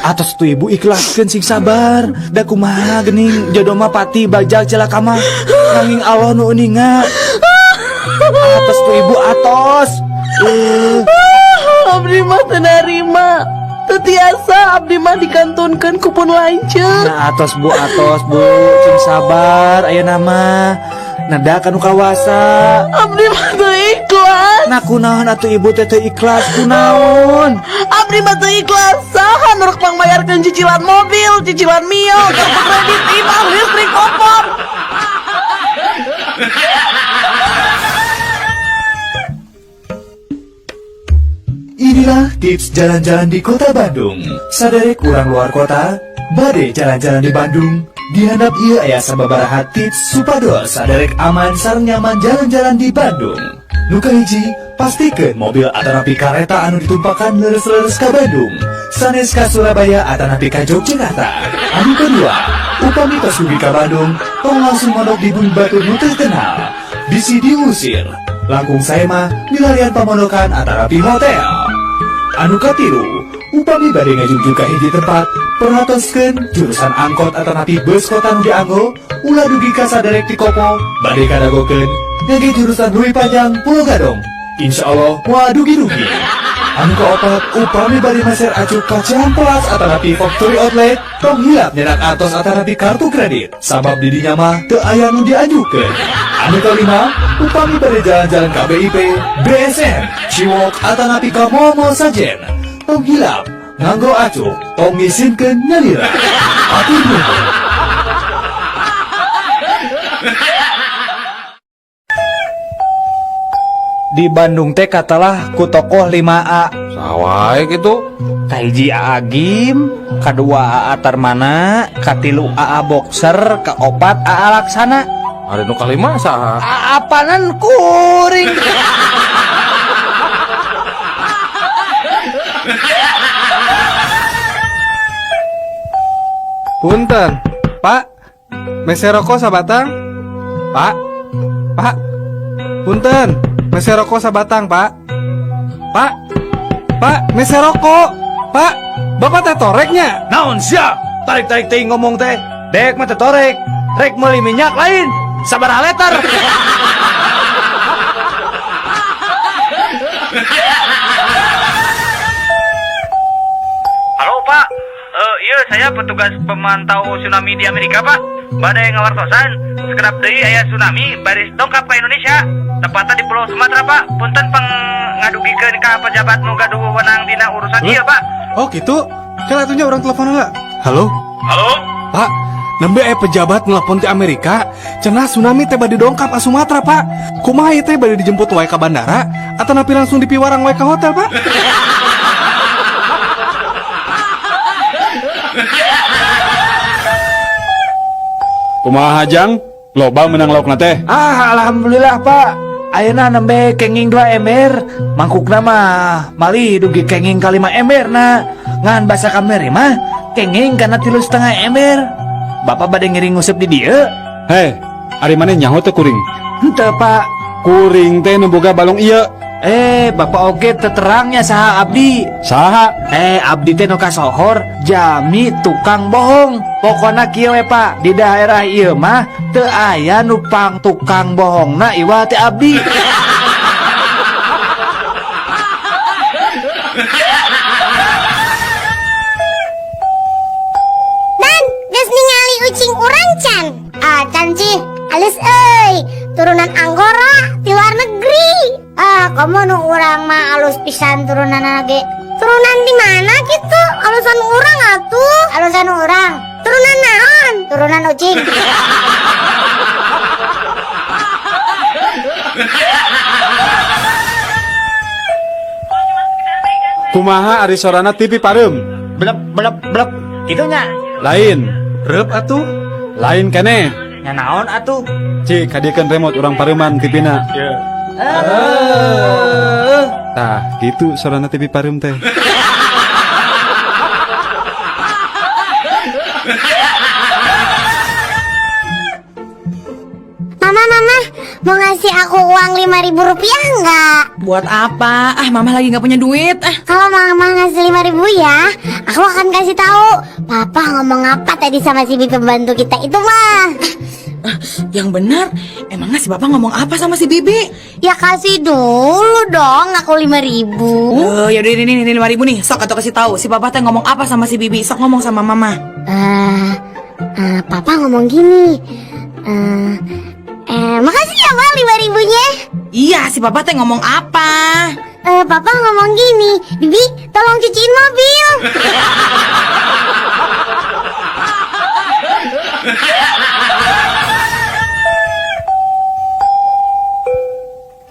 Speaker 2: Atos tu ibu ikhlaskeun sing sabar. Da kumaha geuning jodoh mah pati bajal celaka mah. Nanging Allah nu uninga. Atos tu ibu atos.
Speaker 6: Abdi mah teu narima. Teu tiasa abdi mah dikantunkeun ku pun lanceuk.
Speaker 2: Nah, atos bu, sing sabar ayeuna mah. Nada kanu kawasa.
Speaker 6: Abdi mah teu ikhlas.
Speaker 2: Nah kunaon atuh ibu teh teu ikhlas kunaon?
Speaker 6: Abdi mah teu ikhlas. Saha nu rek pangbayarkeun cicilan mobil, cicilan mio, kartu kredit, imah, listrik, kompor.
Speaker 7: Inilah tips jalan-jalan di kota Bandung. Saderek urang luar kota, bade jalan-jalan di Bandung. Dihandap ieu aya sababaraha tips supados saderek aman sareng nyaman jalan-jalan di Bandung. Nu kahiji, pastikeun mobil atanapi kareta anu ditumpakan leres-leres ka Bandung. Sanes ka Surabaya atanapi ka Yogyakarta. Anu kedua, upami tos dugi ka Bandung, tong langsung mondok di bumi batu nu terkenal. Bisi diusir. Langkung saya mah milarian pamondokan atanapi hotel. Anu katilu, upami bade ngajuju ka hiji tempat, perhatoskeun jurusan angkot atanapi bus kota nu dianggo, ulah dugi ka saderek ti kopo, bade kadagokeun ngage jurusan Leuwi Panjang Pulau Gadong. Insyaallah moal dugi-dugi. Anu kaopat, upami bade meser acuh ka Cihampelas atanapi factory outlet, tong hilap nyenak atos atanapi kartu kredit, sabab di dinya mah teu aya nu diajukeun. Anu kalima, upami bade jalan-jalan ka BIP, BSN, Ciwok atanapi ka Momo Sajen, tong hilap nganggo acuh, tong ngisinkeun nyalira. Atur nuhun.
Speaker 2: di Bandung teh katalah ku tokoh 5A.
Speaker 1: Sawai gitu.
Speaker 2: Kahiji AA Gim, kadua AA Tarmana, katilu AA Boxer, kaopat AA Laksana.
Speaker 1: Ada nu kalima saha?
Speaker 2: Apaanan kuring.
Speaker 3: Punten, Pak. Mese rokok sabatang? Pak. Pak. Punten, mese rokok sabatang, Pak. Pak. Pak, mese rokok. Pak, Bapak teh toreknya.
Speaker 2: Naon sia? Tarik-tarik teh ngomong teh. Dek mah teh torek. Rek meuli minyak lain. Sabaraha letar.
Speaker 9: Halo Pak, iya saya petugas pemantau tsunami di Amerika Pak. Badai ngawartosan, sekedap deui aya tsunami baris dongkap ke Indonesia. Tepatnya di Pulau Sumatera Pak. Punten ngadugikeun ka pejabat nu gaduh wewenang dina urusan ieu Pak.
Speaker 3: Oh gitu? Kan atunya orang telepon heula. Halo?
Speaker 9: Halo?
Speaker 3: Pak, nembe pejabat nelpon ti Amerika, cenah tsunami teh bade dongkap ka Sumatera, Pak. Kumaha ieu teh bade dijemput wae ka bandara atau napi langsung dipiwarang wae ka hotel, Pak?
Speaker 1: Kumaha Jang? Loba menang laukna teh.
Speaker 2: Alhamdulillah Pak. Ayeuna nembe kenging 2 ember. Mangkukna mah malih dugi kenging ka 5 ember na. Ngan basa kamari mah kenging kana 3,5 ember. Bapak bade ngiring ngusep di dieu?
Speaker 1: Hei, ari maneh nyaho teh kuring?
Speaker 2: Henteu Pak.
Speaker 1: Kuring teh nu boga balong ieu.
Speaker 2: Bapak oge teterangnya saha abdi.
Speaker 1: Saha?
Speaker 2: Abdi teh nu kasohor jami tukang bohong. Pokona kieu we Pak, di daerah ieu mah teu aya nu pang tukang bohongna iwa teh abdi.
Speaker 4: Dan geus ningali ucing urang can. Can sih, alus euy. Turunan Anggora di luar negeri. Kamu nu urang mah alus pisan turunan ge. Turunan di mana gitu? Alusan urang atuh. Alusan urang. Turunan naon? Turunan ucing.
Speaker 1: Kumaha ari sorana TV Pareum?
Speaker 2: Blep blep blep. Kitunya.
Speaker 1: Lain.
Speaker 3: Reup atuh.
Speaker 1: Lain keneh.
Speaker 2: Nya naon atuh?
Speaker 1: Cik, kadiekeun remote urang Pareuman TV-na. Tah, gitu sorana TV Pareum teh.
Speaker 4: Mama, mau ngasih aku uang 5.000 rupiah nggak?
Speaker 6: Buat apa? Mama lagi nggak punya duit.
Speaker 4: Kalau mama ngasih 5.000 ya, aku akan kasih tahu. Papa ngomong apa tadi sama si Bibi pembantu kita itu mah?
Speaker 6: Yang benar, emangnya si Bapak ngomong apa sama si Bibi?
Speaker 4: Ya kasih dulu dong aku 5.000.
Speaker 6: Ya udah ini 5.000 nih. Sok atau kasih tahu si Papa teh ngomong apa sama si Bibi. Sok ngomong sama Mama.
Speaker 4: Papa ngomong gini. Makasih ya Bang 5.000-nya.
Speaker 6: Iya, si Papa teh ngomong apa?
Speaker 4: Papa ngomong gini, Bibi tolong cuciin mobil.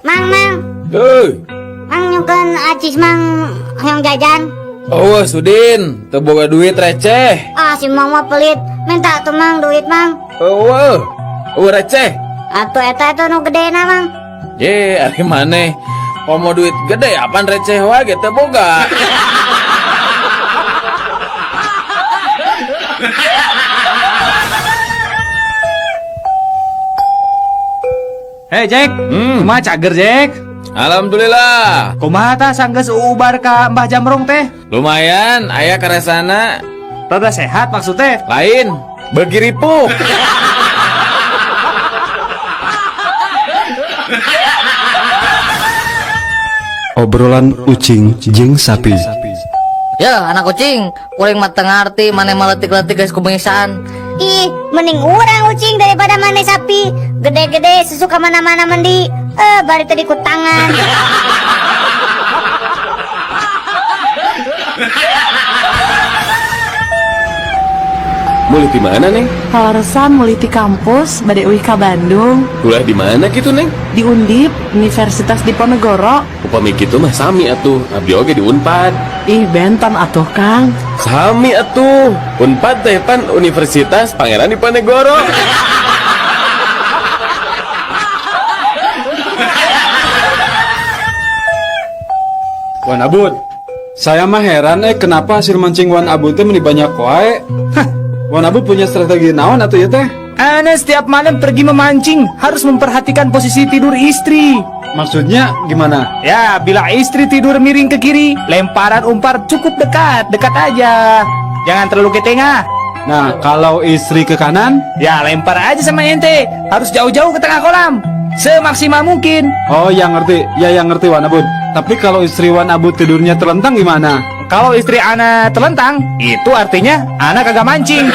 Speaker 4: Mang, Mang nyukeun acis Mang yang jajan.
Speaker 5: Oh, Sudin, teu boga duit receh.
Speaker 4: Si Mang mah pelit, minta tuh Mang duit Mang.
Speaker 5: Receh.
Speaker 4: Atuh eta nu gedena Mang.
Speaker 5: Ye, ari maneh. Komo duit gede apaan receh wae teu boga.
Speaker 2: Hei Jack, kumaha cager Jack?
Speaker 5: Alhamdulillah.
Speaker 2: Kumaha tah sanggeus ubar ka Mbah Jamrong teh?
Speaker 5: Lumayan, aya karesana.
Speaker 2: Rada sehat maksudnya?
Speaker 5: Lain, beuki ripuh.
Speaker 3: Obrolan ucing jeung sapi.
Speaker 12: Ya anak kucing, kuring mah teu ngarti maneh maletik-letik geus kumisan.
Speaker 4: Ih, mending urang ucing daripada maneh sapi. Gede-gede sesuka mana-mana mandi. Bari tadi ku tangan.
Speaker 5: Mulai di mana, Neng?
Speaker 6: Palaresan mulai di kampus, bade uih ka Bandung.
Speaker 5: Kuliah di mana gitu, Neng?
Speaker 6: Di Undip, Universitas Diponegoro.
Speaker 5: Upami gitu mah sami atuh. Abdi oge di Unpad.
Speaker 6: Ih, benton atuh, Kang.
Speaker 5: Sami atuh. Unpad teh pan Universitas Pangeran Diponegoro.
Speaker 1: Wan Abud, saya mah heran kenapa hasil mancing Wan Abud teh meni banyak wae. Hah, Wan Abud punya strategi naon atuh ya teh?
Speaker 2: Ana setiap malam pergi memancing harus memperhatikan posisi tidur istri.
Speaker 1: Maksudnya gimana?
Speaker 2: Ya, bila istri tidur miring ke kiri, lemparan umpan cukup dekat aja. Jangan terlalu ke tengah.
Speaker 1: Nah, kalau istri ke kanan?
Speaker 2: Ya, lempar aja sama ente. Harus jauh-jauh ke tengah kolam. Semaksimal mungkin.
Speaker 1: Oh, yang ngerti. Ya, yang ngerti Wan Abud. Tapi kalau istri Wan Abud tidurnya terlentang gimana?
Speaker 2: Kalau istri ana telentang, itu artinya ana kagak mancing.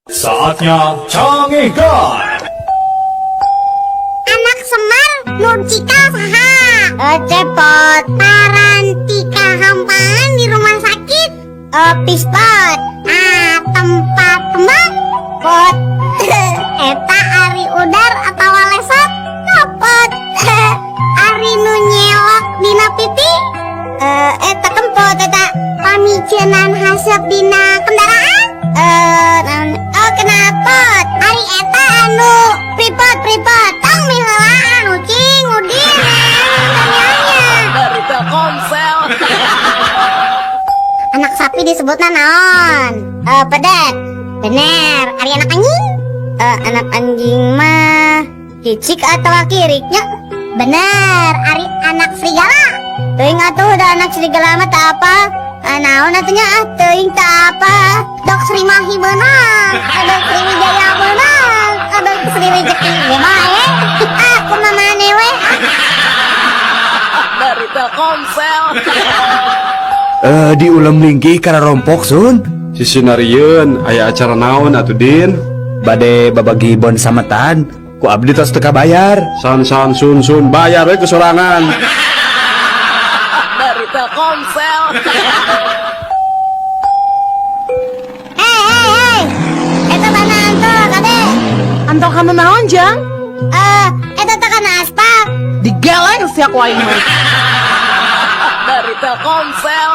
Speaker 7: Saatnya Canggih Guard.
Speaker 4: Anak Semar Nur Cika saha? Cepot parantika hampaan di rumah sakit. Pispot. Tempat tembak. Pot. Eta ari udar atau lesot. Kapot. Ari nu nyelok dina pipi. Eta kempot eta pamicenan hasep dina kendaraan. Kenapa? Ari eta anu pripot tong miheula anu cing udin tanyanya
Speaker 10: Dari Telkomsel.
Speaker 4: anak sapi disebutna naon? Pedet. Bener. Ari anak anjing? Anak anjing mah cicik atau kiriknya? Bener. Ari anak serigala? Teuing atuh da anak serigala mah teu apa? Naon atunya teuing teu apa? Dok Sri Mahi beunang, ada Sri Wijaya beunang, ada Sri Rezeki ge mah aku mah maneh we.
Speaker 10: Dari Telkomsel.
Speaker 2: Diulam lingkih karena rompok sun.
Speaker 1: Si Sinarieun aya acara naon atuh Din?
Speaker 2: Bade babagi bon sametan. Ku abdi tos teka bayar.
Speaker 1: Sun bayar we kesorangan.
Speaker 10: Dari Telkomsel.
Speaker 4: Hei, eta banaan tuh kade.
Speaker 6: Antol kana naon, Jang?
Speaker 4: Eta teh kana aspal.
Speaker 6: Digeleng siak wae mah.
Speaker 10: Dari Telkomsel.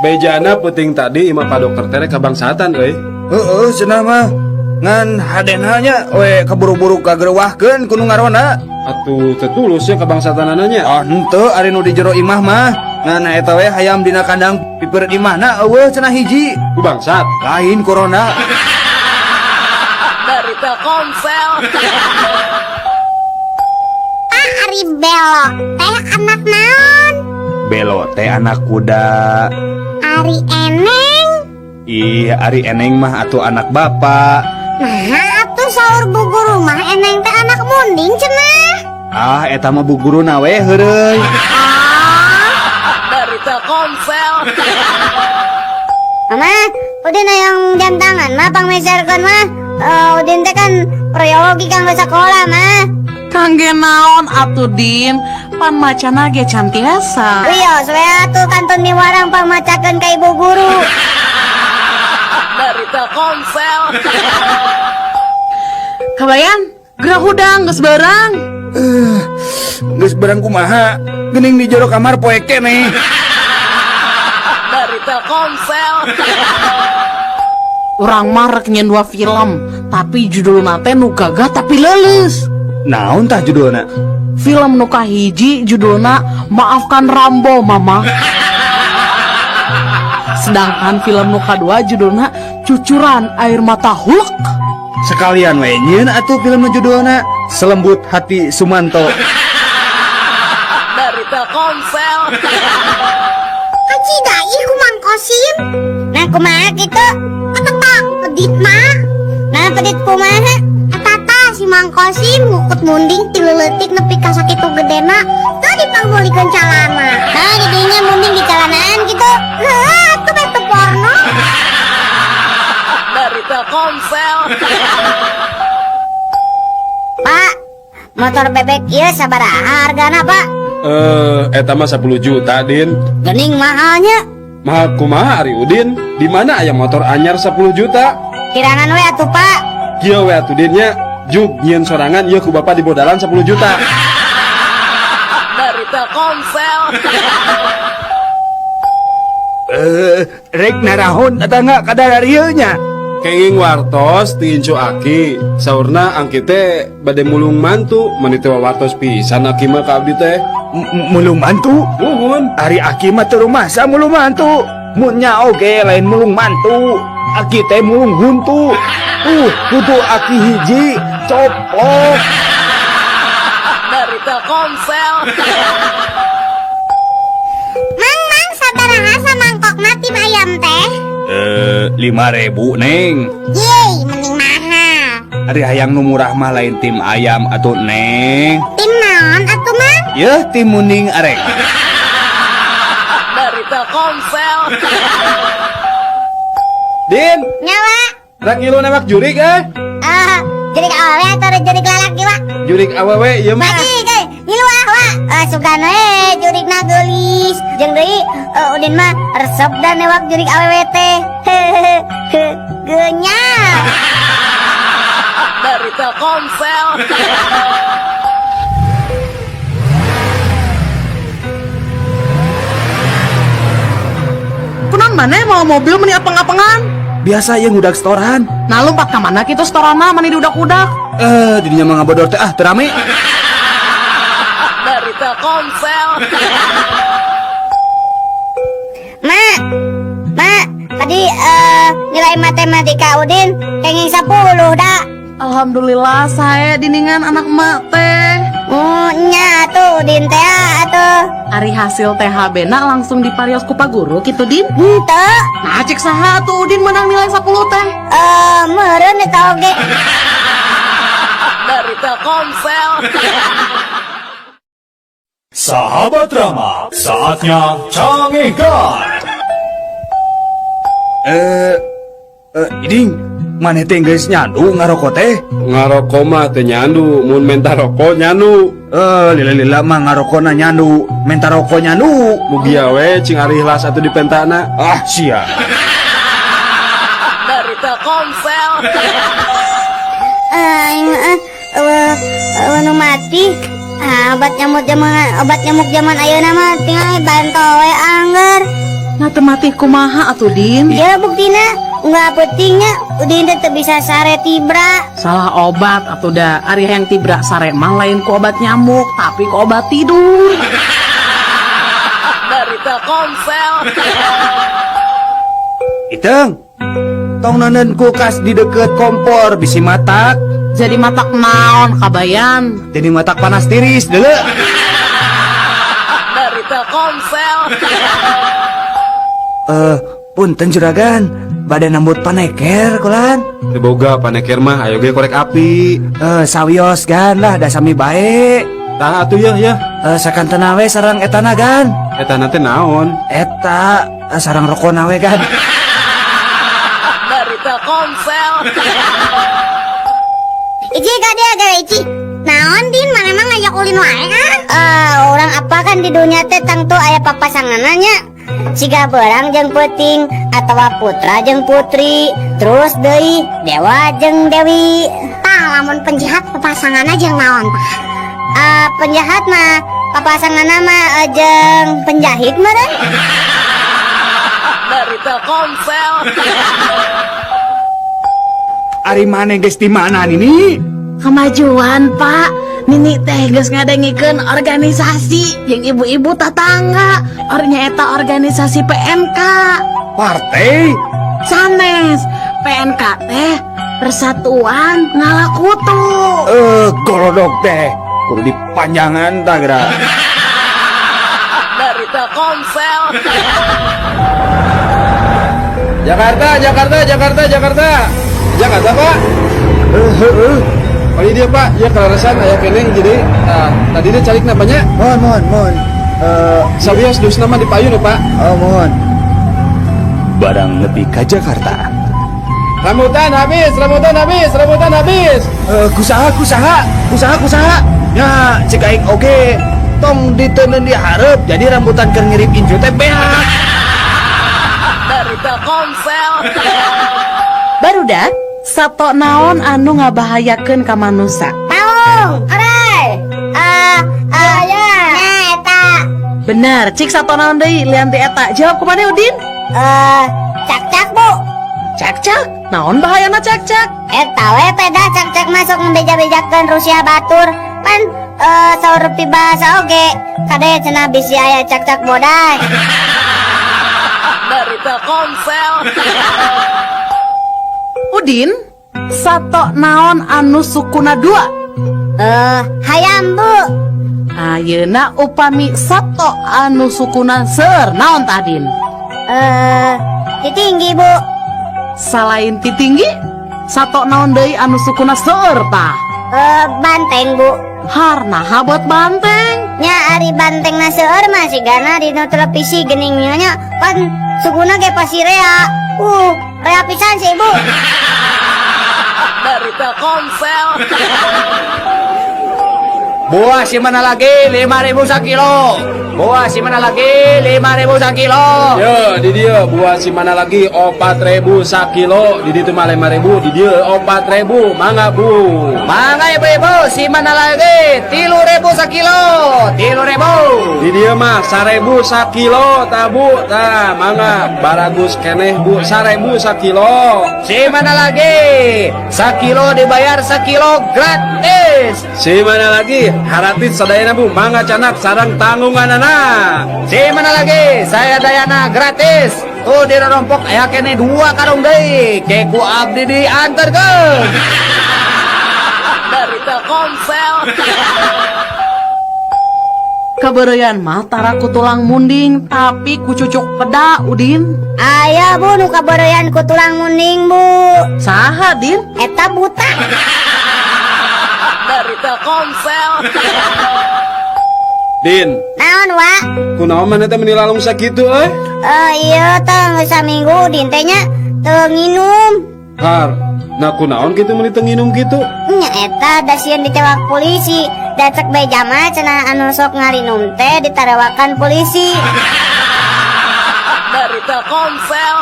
Speaker 1: Bejana puting tadi imah Pak Dokter tere kabangsatan euy.
Speaker 2: Cenah mah ngan hadenanya we kaburu-buru kagerewahkeun kudu ngarona.
Speaker 1: Atuh tetulusnya kabangsatanananya.
Speaker 2: Henteu ari nu di jero imah mah ngan eta we hayam dina kandang piper imahna eueuh cenah hiji.
Speaker 1: Ku bangsat.
Speaker 2: Lain corona.
Speaker 10: Dari Telkomsel.
Speaker 4: Ari belok teh anak naon?
Speaker 2: Belo teh anak kuda.
Speaker 4: Ari eneng.
Speaker 2: Iya ari eneng mah atuh anak bapak.
Speaker 4: Nah, atuh saur bu guru mah eneng teh anak munding cenah.
Speaker 2: Eta mah bu guruna we heureuy.
Speaker 10: Dari Telkomsel.
Speaker 4: Mama, udin yang jam tangan mah pangmeserkeun mah. Udin teh kan proyogi kang sekolah mah.
Speaker 6: Kangge naon atuh Din? Pan macana ge can tiasa.
Speaker 4: Wios we atuh kantun di warang pangmacakeun ka ibu guru.
Speaker 10: Dari Telkomsel.
Speaker 6: Kabayan, gerak hudang geus barang.
Speaker 2: Geus barang kumaha? Geuning di jero kamar poe keneh.
Speaker 10: Dari Telkomsel.
Speaker 6: Urang mah rek nyen dua film, tapi judulna teh nu gagah tapi leuleus.
Speaker 2: Naon tah judulna?
Speaker 6: Film nu kahiji judulna Maafkan Rambo Mama. Sedangkan film nu kadua judulna Cucuran Air Mata Hulk.
Speaker 2: Sekalian we nyieun atuh film judulna Selembut Hati Sumanto.
Speaker 10: Dari Telkomsel.
Speaker 4: Haji dai ku Mang Kosim. Nah kumaha kitu? Eta pedit mah. Nah pedit kumaha? Eta si Mang Kosim ngukut munding ti leuletik nepi ka sakitu gedena teu dipanggulikeun calana. Nah jadinya munding di calanaan gitu. Tuh beto porno.
Speaker 10: Dari Telkomsel.
Speaker 4: Pak, motor bebek ieu sabaraha hargana, Pak?
Speaker 1: Eta mah 10 juta, Din.
Speaker 4: Gening mahalnya.
Speaker 1: Mah kumaha Ari Udin? Di mana aya motor anyar 10 juta?
Speaker 4: Kirangan we atuh Pak.
Speaker 1: Kieu we atuh Din nya. Juk nyieun sorangan ieu ku Bapak di bodalan 10 juta.
Speaker 10: Dari Telkomsel.
Speaker 2: Rek narahon eta nga kadar ieu nya.
Speaker 1: Kenging wartos ti Incu Aki. Saurna angki teh bade mulung mantu, mani teh wartos pisan Aki mah ka abdi teh.
Speaker 2: Mulung mantu.
Speaker 1: Nuhun.
Speaker 2: Ari Aki mah teu rumasa mulung mantu. Munnya oge lain mulung mantu. Aki teh mulung huntu. Kudu Aki hiji coplok.
Speaker 10: Dari Telkomsel.
Speaker 4: Mang sabaraha samangkok mati ayam teh?
Speaker 2: 5.000 Neng.
Speaker 4: Yeay, mending mahal.
Speaker 2: Ari hayang nu murah mah lain tim ayam atuh Neng.
Speaker 4: Tim naon atuh Mang?
Speaker 2: Yeuh tim muning arek.
Speaker 10: Dari Telkomsel.
Speaker 1: Din,
Speaker 4: Nyawa.
Speaker 1: rak ngilu nembak jurig
Speaker 4: Jurig awewe atau jurig lalaki wa?
Speaker 1: Jurig awewe ieu mah.
Speaker 4: Mati guys, ngilu wa. Sugana jurig na geulis. Jeung deui Udin mah resep dan newak jurig awewe teh. Genya.
Speaker 10: Dari Telkomsel. Punan mana mau mobil meni apeng-apengan?
Speaker 2: Biasa yang udah setoran.
Speaker 10: Nah lompat ke mana kita setorana mani udak-udak?
Speaker 2: Dirinya mah ngabodor teh terame.
Speaker 10: Dari Telkomsel.
Speaker 4: Mak, tadi nilai matematika Udin kenging 10 dah.
Speaker 10: Alhamdulillah saya diningan anak emak teh.
Speaker 4: Nya tuh Udin teh atuh.
Speaker 10: Ari hasil THB na langsung diparios ku Pak Guru kitu Din.
Speaker 4: Henteu.
Speaker 10: Nah cek saha tuh Udin menang nilai 10 teh.
Speaker 4: Meureun eta oge.
Speaker 10: Dari Telkomsel.
Speaker 7: Sahabat Rama, saatnya cangehkan.
Speaker 2: Iding, mana teh geus nyandu ngarokok teh?
Speaker 1: Ngarokok mah teh nyandu, mun menta rokok nyandu.
Speaker 2: Lila-lila mah ngarokona nyandu, menta rokok nyandu.
Speaker 1: Mugi we cing ari ihlas atuh di pentana.
Speaker 2: Ah, sia.
Speaker 10: Dari Telkomsel.
Speaker 4: Nu mati. Obat nyamuk zaman ayeuna mah tinggal bantu we angger.
Speaker 10: Nah temati kumaha atuh Din?
Speaker 4: Ya buktina nggak pentingnya Udin teh bisa sare tibra.
Speaker 10: Salah obat atuh dah. Ari yang tibra sare mah lain ku obat nyamuk, tapi ku obat tidur. Dari Telkomsel.
Speaker 2: Iteng, tong nonen kulkas di deket kompor bisi matak.
Speaker 10: Jadi matak naon kabayan?
Speaker 2: Jadi matak panas tiris dulu.
Speaker 10: Dari Telkomsel.
Speaker 2: Punten juragan, badan nambut paneker kulan.
Speaker 1: Teu boga paneker mah ayo ge korek api.
Speaker 2: Sawios gan lah da sami bae.
Speaker 1: Tah atuh ya.
Speaker 2: Sakantena we sareng etana gan.
Speaker 1: Eta teh naon?
Speaker 2: Eta sareng rokona we gan.
Speaker 10: Dari Telkomsel.
Speaker 4: Ici gadia gawe Ici. Naon Din mana emang ngajak ulin wae kan? Orang apa kan di dunia teh tang tuh aya papasanganna nya. Siga berang jeung peuting atawa putra jeung putri, terus deui dewa jeung dewi. Tah lamun penjahat papasanganna jeung naon tah? Penjahat mah papasanganna mah jeung penjahit meureun.
Speaker 10: Dari Telkomsel.
Speaker 2: Ari maneh geus di mana ini?
Speaker 6: Kemajuan Pak. Nini teh geus ngadengikeun organisasi jeung ibu-ibu tetangga. Ornya eta organisasi PNK.
Speaker 2: Partai?
Speaker 6: Sanes. PNK teh Persatuan Ngalakutu.
Speaker 2: Golodog teh kudu dipanjangan tah geura.
Speaker 10: Dari Telkomsel.
Speaker 1: Jakarta Pak. Oh ini dia Pak, ya kelarasan aya keneng jadi tadi dia calik napanya.
Speaker 2: Mohon.
Speaker 1: Sawios dus nama di payun Pak.
Speaker 2: Oh mohon. Barang lebih ke Jakarta.
Speaker 1: Rambutan habis.
Speaker 2: Kusaha. Ya, cek aing oge. tong diteuneun di hareup jadi rambutan keur ngirip incu teh beak.
Speaker 10: Dari Telkomsel. Barudak, sato naon anu ngabahayakeun ka manusa?
Speaker 4: Taung, arai. Ya. Nah, eta.
Speaker 10: Bener, cik sato naon deui lian ti eta. Jawab kumaha Udin?
Speaker 4: Cak-cak, Bu.
Speaker 10: Cak-cak. Naon bahayana cak-cak?
Speaker 4: Eta we peda cak-cak masuk ngebeja-bejakeun Rusia batur. Pan saur pi bahasa oge. Kade cenah bisi aya cak-cak boday.
Speaker 10: Dari Telkomsel. Udin, sato naon anu sukuna 2?
Speaker 4: Hayam, Bu.
Speaker 10: Ayeuna upami sato anu sukuna seueur naon tadin?
Speaker 4: Titinggi, Bu.
Speaker 10: Salain ti tinggi, sato naon deui anu sukuna seueur tah?
Speaker 4: Banteng, Bu.
Speaker 10: Harnaha buat banteng.
Speaker 4: Nya ari bantengna seueur mah sigana dina televisi geningnya nya pan sukuna ge pasti rea. Rea pisan sih, Bu.
Speaker 10: Dari Telkomsel.
Speaker 2: Buah si mana lagi 5.000 sakilo. Buah si mana lagi 5.000 sakilo.
Speaker 1: Ya, di dia buah si mana lagi 4.000 sakilo, di ditu mah 5.000, di dia 4.000, mangga Bu.
Speaker 2: Mangga ibu-ibu si mana lagi 3.000 sakilo. 3.000.
Speaker 1: Di dia mah 1.000 sakilo, tabu, tah mangga baragus keneh Bu 1.000 sakilo.
Speaker 2: Si mana lagi sakilo dibayar sakilo gratis.
Speaker 1: Si mana lagi haratis sadayana Bu, mangga canak sarang tanggungan anak.
Speaker 2: Si mana lagi saya dayana gratis. Tuh di rompok aya kene 2 karung deui. Keku abdi dianterkeun.
Speaker 10: Dari Telkomsel. Kebereyan mah tara ku tulang munding tapi ku cucuk peda Udin.
Speaker 4: Aya, Bu, nu kabereyan ku tulang munding, Bu.
Speaker 10: Saha Din?
Speaker 4: Eta buta.
Speaker 10: Dari Telkomsel.
Speaker 1: Din,
Speaker 4: Naon, Wa?
Speaker 1: kunaon mana teh menilalung sakitu
Speaker 4: Iya, tong saminggu din teh nya teu nginum.
Speaker 1: Har, nah kunaon kitu meuni teu nginum kitu?
Speaker 4: Nya eta da sieun ditewak polisi. Da cek beja mah cenah anu sok ngarinum teh ditarewakan polisi.
Speaker 10: Dari Telkomsel.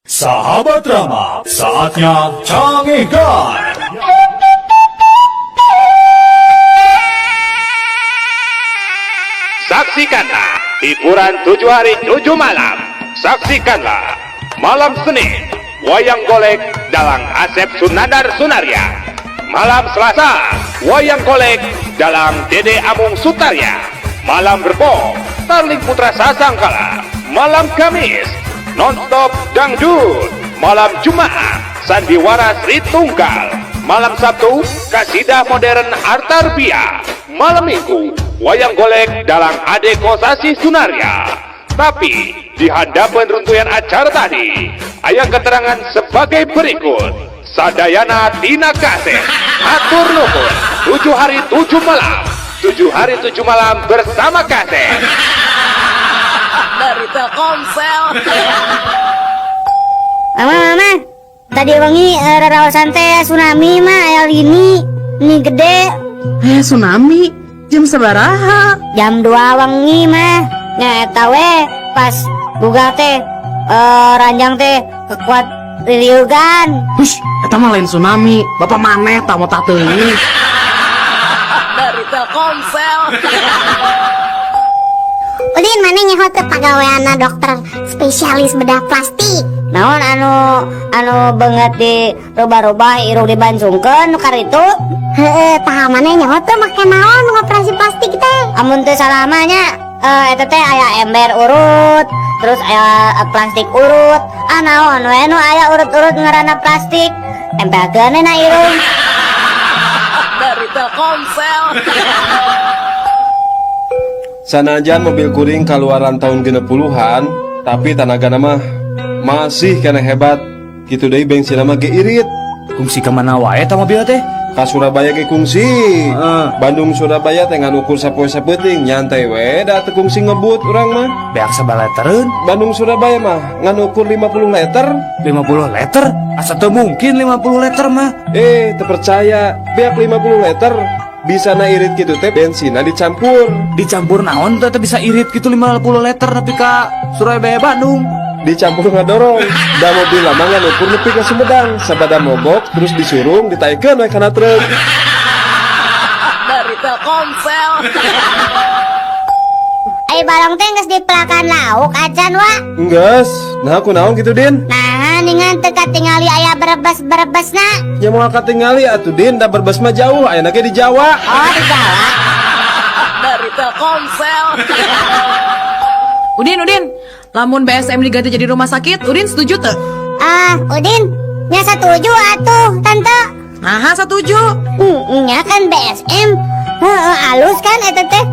Speaker 7: Sahabat Rama, saatnya Canggihkan.
Speaker 13: Saksikanlah hiburan 7 hari 7 malam. Saksikanlah malam Senin wayang golek dalang Asep Sunandar Sunaria. Malam Selasa wayang golek dalang Dede Amung Sutarya. Malam Rebo Starling Putra Sasangkala. Malam Kamis Nonstop Dangdut. Malam Jumat Sandiwara Sri Tunggal. Malam Sabtu Kasidah Modern Artarbia. Malam Minggu wayang golek dalang Ade Kosasi Sunaria. Tapi di hadapan runtuyan acara tadi aya keterangan sebagai berikut. Sadayana tina kaset atur nuhun 7 hari 7 malam. 7 hari 7 malam bersama kaset.
Speaker 10: Dari Telkomsel.
Speaker 4: Mama, tadi wengi raraosan teh tsunami mah aya lini gede.
Speaker 10: Tsunami jam sabaraha?
Speaker 4: Jam 2 wengi mah. Nya eta we pas buga teh ranjang teh kekuat liliugan.
Speaker 10: Hush, eta mah lain tsunami. Bapak maneh tah mau teuing. Dari Telkomsel.
Speaker 4: Udin mana nyaho teh pagaweana dokter spesialis bedah plastik. Naon anu banget di roba-roba irung dibancungkeun nu karitu? Heeh, tah maneh nyaho teh make naon ngoperasi plastik teh? Amun teu salamanya eta teh aya ember urut, terus aya plastik urut. Naon we nu aya urut-urut ngaranna plastik? Tempelkeun na irung.
Speaker 10: Dari Telkomsel.
Speaker 1: Sanajan mobil kuring keluaran tahun 60-an, tapi tanagana mah masih kena hebat. Kitu deui bensin mah ge irit.
Speaker 2: Kungsi kemana wae ta mobil teh?
Speaker 1: Ka Surabaya ge kungsi. Bandung Surabaya teh ngan ukur sapoe sapeuting, nyantai we da teu kungsi ngebut urang mah.
Speaker 2: Beak sabaletereun.
Speaker 1: Bandung Surabaya mah ngan ukur 50 liter.
Speaker 2: 50 liter? Asa teu mungkin 50 liter mah.
Speaker 1: Teu percaya, beak 50 liter. Bisa na irit gitu teh bensina dicampur.
Speaker 2: Dicampur naon teh bisa irit gitu 50 liter tapi ka Surabaya Bandung.
Speaker 1: Dicampur ngadorong. Da mobil lama ngukur nepi ka Sumedang. Sabada mogok terus disurung ditaikeun we kana truk.
Speaker 10: Dari Telkomsel.
Speaker 4: Ai balong teh geus dipelakan lauk acan wa.
Speaker 1: Enggeus. Nah kunaon gitu Din?
Speaker 4: Nah, ningan teu katingali aya berebes-berebesna.
Speaker 1: Ya mau katingali atuh Din, da berbes mah jauh, ayeuna ge di Jawa.
Speaker 4: Oh, di Jawa.
Speaker 10: Dari Telkomsel.
Speaker 6: Udin, lamun BSM diganti jadi rumah sakit, Udin setuju tuh?
Speaker 4: Udin, nya setuju atuh, Tante.
Speaker 6: Nah, setuju.
Speaker 4: Nya kan BSM. Alus kan eta teh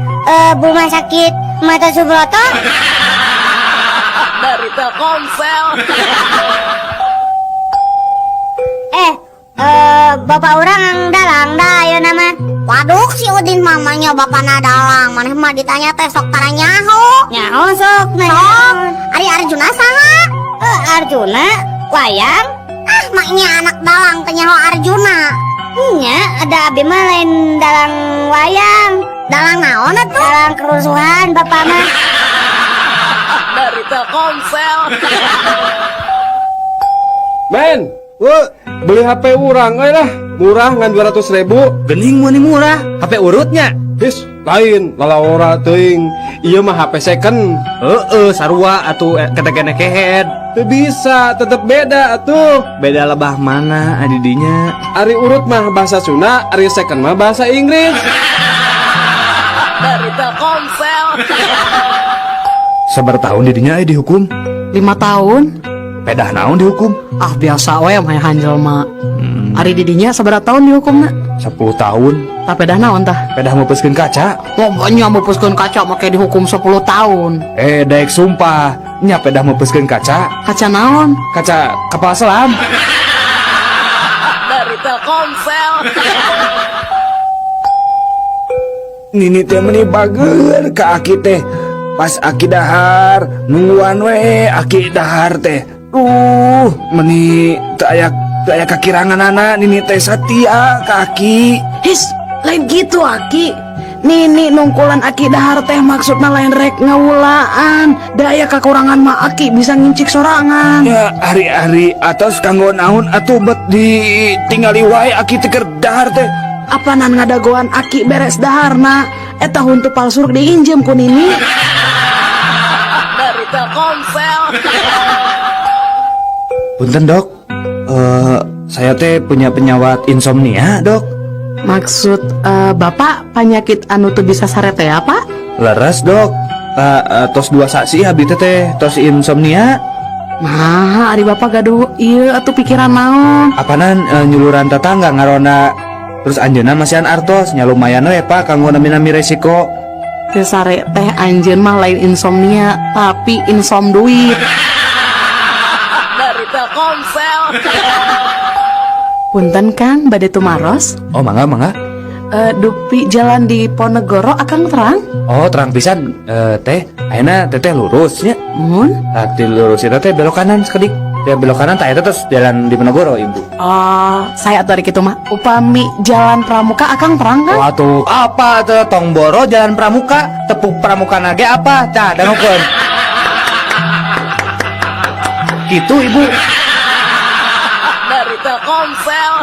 Speaker 4: rumah sakit Mata Subroto.
Speaker 10: Dari Telkomsel.
Speaker 4: Bapak orang ang dalang dah ayo nama. Waduh si Udin mamanya bapakna dalang. Maneh mah ditanya teh sok tara nyaho. Nyaho sok sok. Ari Arjuna saha? Arjuna wayang. Maknya anak dalang teh nyaho Arjuna. Nya ada abi mah lain dalang wayang. Dalang naon atuh? Dalang kerusuhan bapak mah.
Speaker 10: Dari Telkomsel.
Speaker 1: Men, beli HP urang lah. Murah ngan 200.000.
Speaker 2: Gening mun murah, HP urutnya.
Speaker 1: His, lain lalawora teuing. Ieu mah HP second.
Speaker 2: Sarua atuh ketekene kehead.
Speaker 1: Teu bisa, tetep beda atuh.
Speaker 2: Beda lebah mana adidinya?
Speaker 1: Ari urut mah bahasa Sunda, ari second mah bahasa Inggris.
Speaker 10: Dari Telkomsel.
Speaker 2: Sabar tahun didinya dihukum?
Speaker 6: 5 tahun.
Speaker 2: Pedah naon dihukum?
Speaker 6: Biasa we mah hanjel mah. Ari didinya sabaraha tahun dihukumna?
Speaker 2: 10 tahun.
Speaker 6: Tah pedah naon tah?
Speaker 2: Pedah mepeskeun kaca.
Speaker 6: Pokoknya mepeskeun kaca make dihukum 10 tahun.
Speaker 2: Daek sumpah, nya pedah mepeskeun kaca.
Speaker 6: Kaca naon?
Speaker 2: Kaca kapal selam.
Speaker 10: Dari Telkomsel.
Speaker 2: Nini teh meni bager ka aki teh. Pas aki dahar, nungguan we aki dahar teh. Meni teu aya kakiranganana Nini teh satia ka aki.
Speaker 6: His, lain gitu Aki. Nini nungkulan Aki dahar teh maksudna lain rek ngawulaan. Daya kakurangan mah Aki bisa ngincik sorangan.
Speaker 2: Ya hari-hari atos kanggo naon atuh bet ditinggali wae aki teh keur dahar teh.
Speaker 6: Apanan ngadagoan Aki beres daharna. Eta huntu palsu diinjem ku Nini.
Speaker 10: Dari Telkomsel.
Speaker 2: Punten dok, saya teh punya penyawat insomnia dok.
Speaker 6: Maksud bapak penyakit anu teu bisa sarete apa?
Speaker 2: Leres dok, tos 2 saksi habis teh tos insomnia.
Speaker 6: Nah, ari bapak gaduh ieu atuh pikiran naon?
Speaker 2: Apanan nyuluran tetangga ngarona. Terus anjeunna masihan artos nya lumayan we pak kanggo nami-nami resiko.
Speaker 6: Teu sare teh anjeun mah lain insomnia, tapi insom duit.
Speaker 10: Dari Telkomsel.
Speaker 6: Punten Kang, bade tumaros.
Speaker 2: Oh mangga.
Speaker 6: Dupi jalan di Ponegoro akang terang?
Speaker 2: Oh terang pisan. Teh ayeuna teteh lurus nya.
Speaker 6: Mun?
Speaker 2: Di lurus itu teh belok kanan sekedik. Ya belok kanan tah eta terus jalan di Ponegoro ibu.
Speaker 6: Saya atuh kitu mah. Upami jalan Pramuka akang terang kan?
Speaker 2: Waduh, apa tuh Tongboro jalan Pramuka? Tepuk Pramuka nage apa? Cah, dangukeun. Gitu ibu.
Speaker 10: Dari Telkomsel.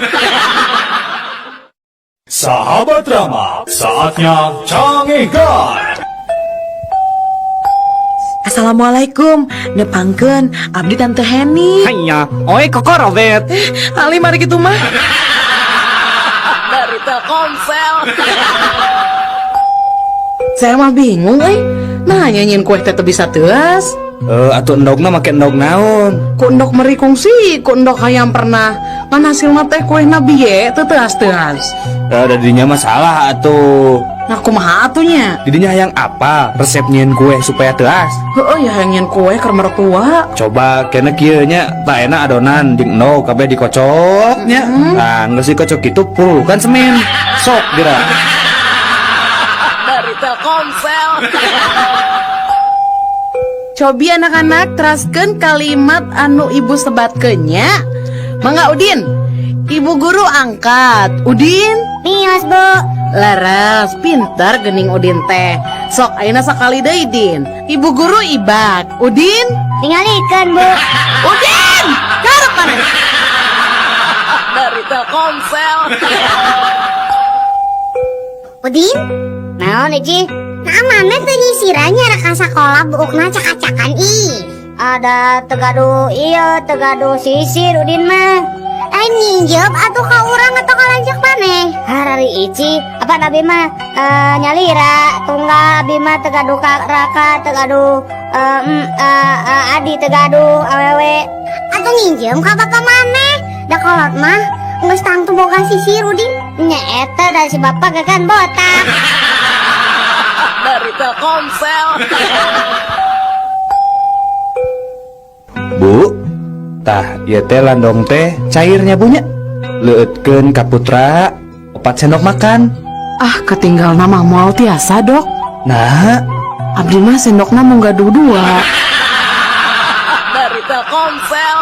Speaker 7: Sahabat Rama, saatnya Canggih Guard.
Speaker 6: Assalamualaikum, nepangkeun abdi Tante Heni.
Speaker 2: Hanya, oi kokorobet.
Speaker 6: Ali mari kitu mah.
Speaker 10: Dari Telkomsel.
Speaker 6: Saya mah bingung Nah nyanyiin kue teh bisa teas.
Speaker 2: Atuh endogna make endog naon?
Speaker 6: Ku endog meri kungsi, ku endog hayang pernah ngan hasil mah teh kuehna biye teu teas-teas.
Speaker 2: Didinya masalah atuh.
Speaker 6: Nah kumaha atunya?
Speaker 2: Didinya hayang apa? Resep nyieun kue supaya teas.
Speaker 6: Heueuh ya hayang nyieun kue keur mertua.
Speaker 2: Coba kena kieu nya, tak enak adonan jeung endog kabeh dikocok nya. Nah, geus dikocok kitu pulukan semen. Sok geura.
Speaker 10: Dari Telkomsel.
Speaker 6: Cobi anak-anak teraskeun kalimat anu ibu sebatkeun nya. Mangga Udin. Ibu guru angkat. Udin.
Speaker 4: Mios, Bu.
Speaker 10: Laras, pintar gening Udin teh. Sok ayeuna sakali deui Din. Ibu guru ibak. Udin?
Speaker 4: Tingalikeun, Bu.
Speaker 10: Udin! Karep mana? Dari Telkomsel.
Speaker 4: Udin? Naon Iji? Nah mana teu nyisirannya reka sakola buukna cak-cakan ih. Ada tegadu iya, tegadu sisir Udin mah. Nyinjep atuh ka urang atau ka lanjak maneh. Harari Ici, apa nabi mah nyalira tunggal abi mah tegadu ka raka, tegadu adi tegadu awewe. Atuh nyinjem ka bapak maneh. Da kolot mah geus tangtu boga sisir Udin. Nya eta dari si bapak gagan botak.
Speaker 10: Dari Telkomsel.
Speaker 2: Bu, tah ieu teh landong teh cairnya bunya. Leueutkeun ka putra 4 sendok makan.
Speaker 6: Ah, ketinggal nama moal tiasa, Dok.
Speaker 2: Nah,
Speaker 6: Abdi mah sendokna mung gaduh 2.
Speaker 10: Dari Telkomsel.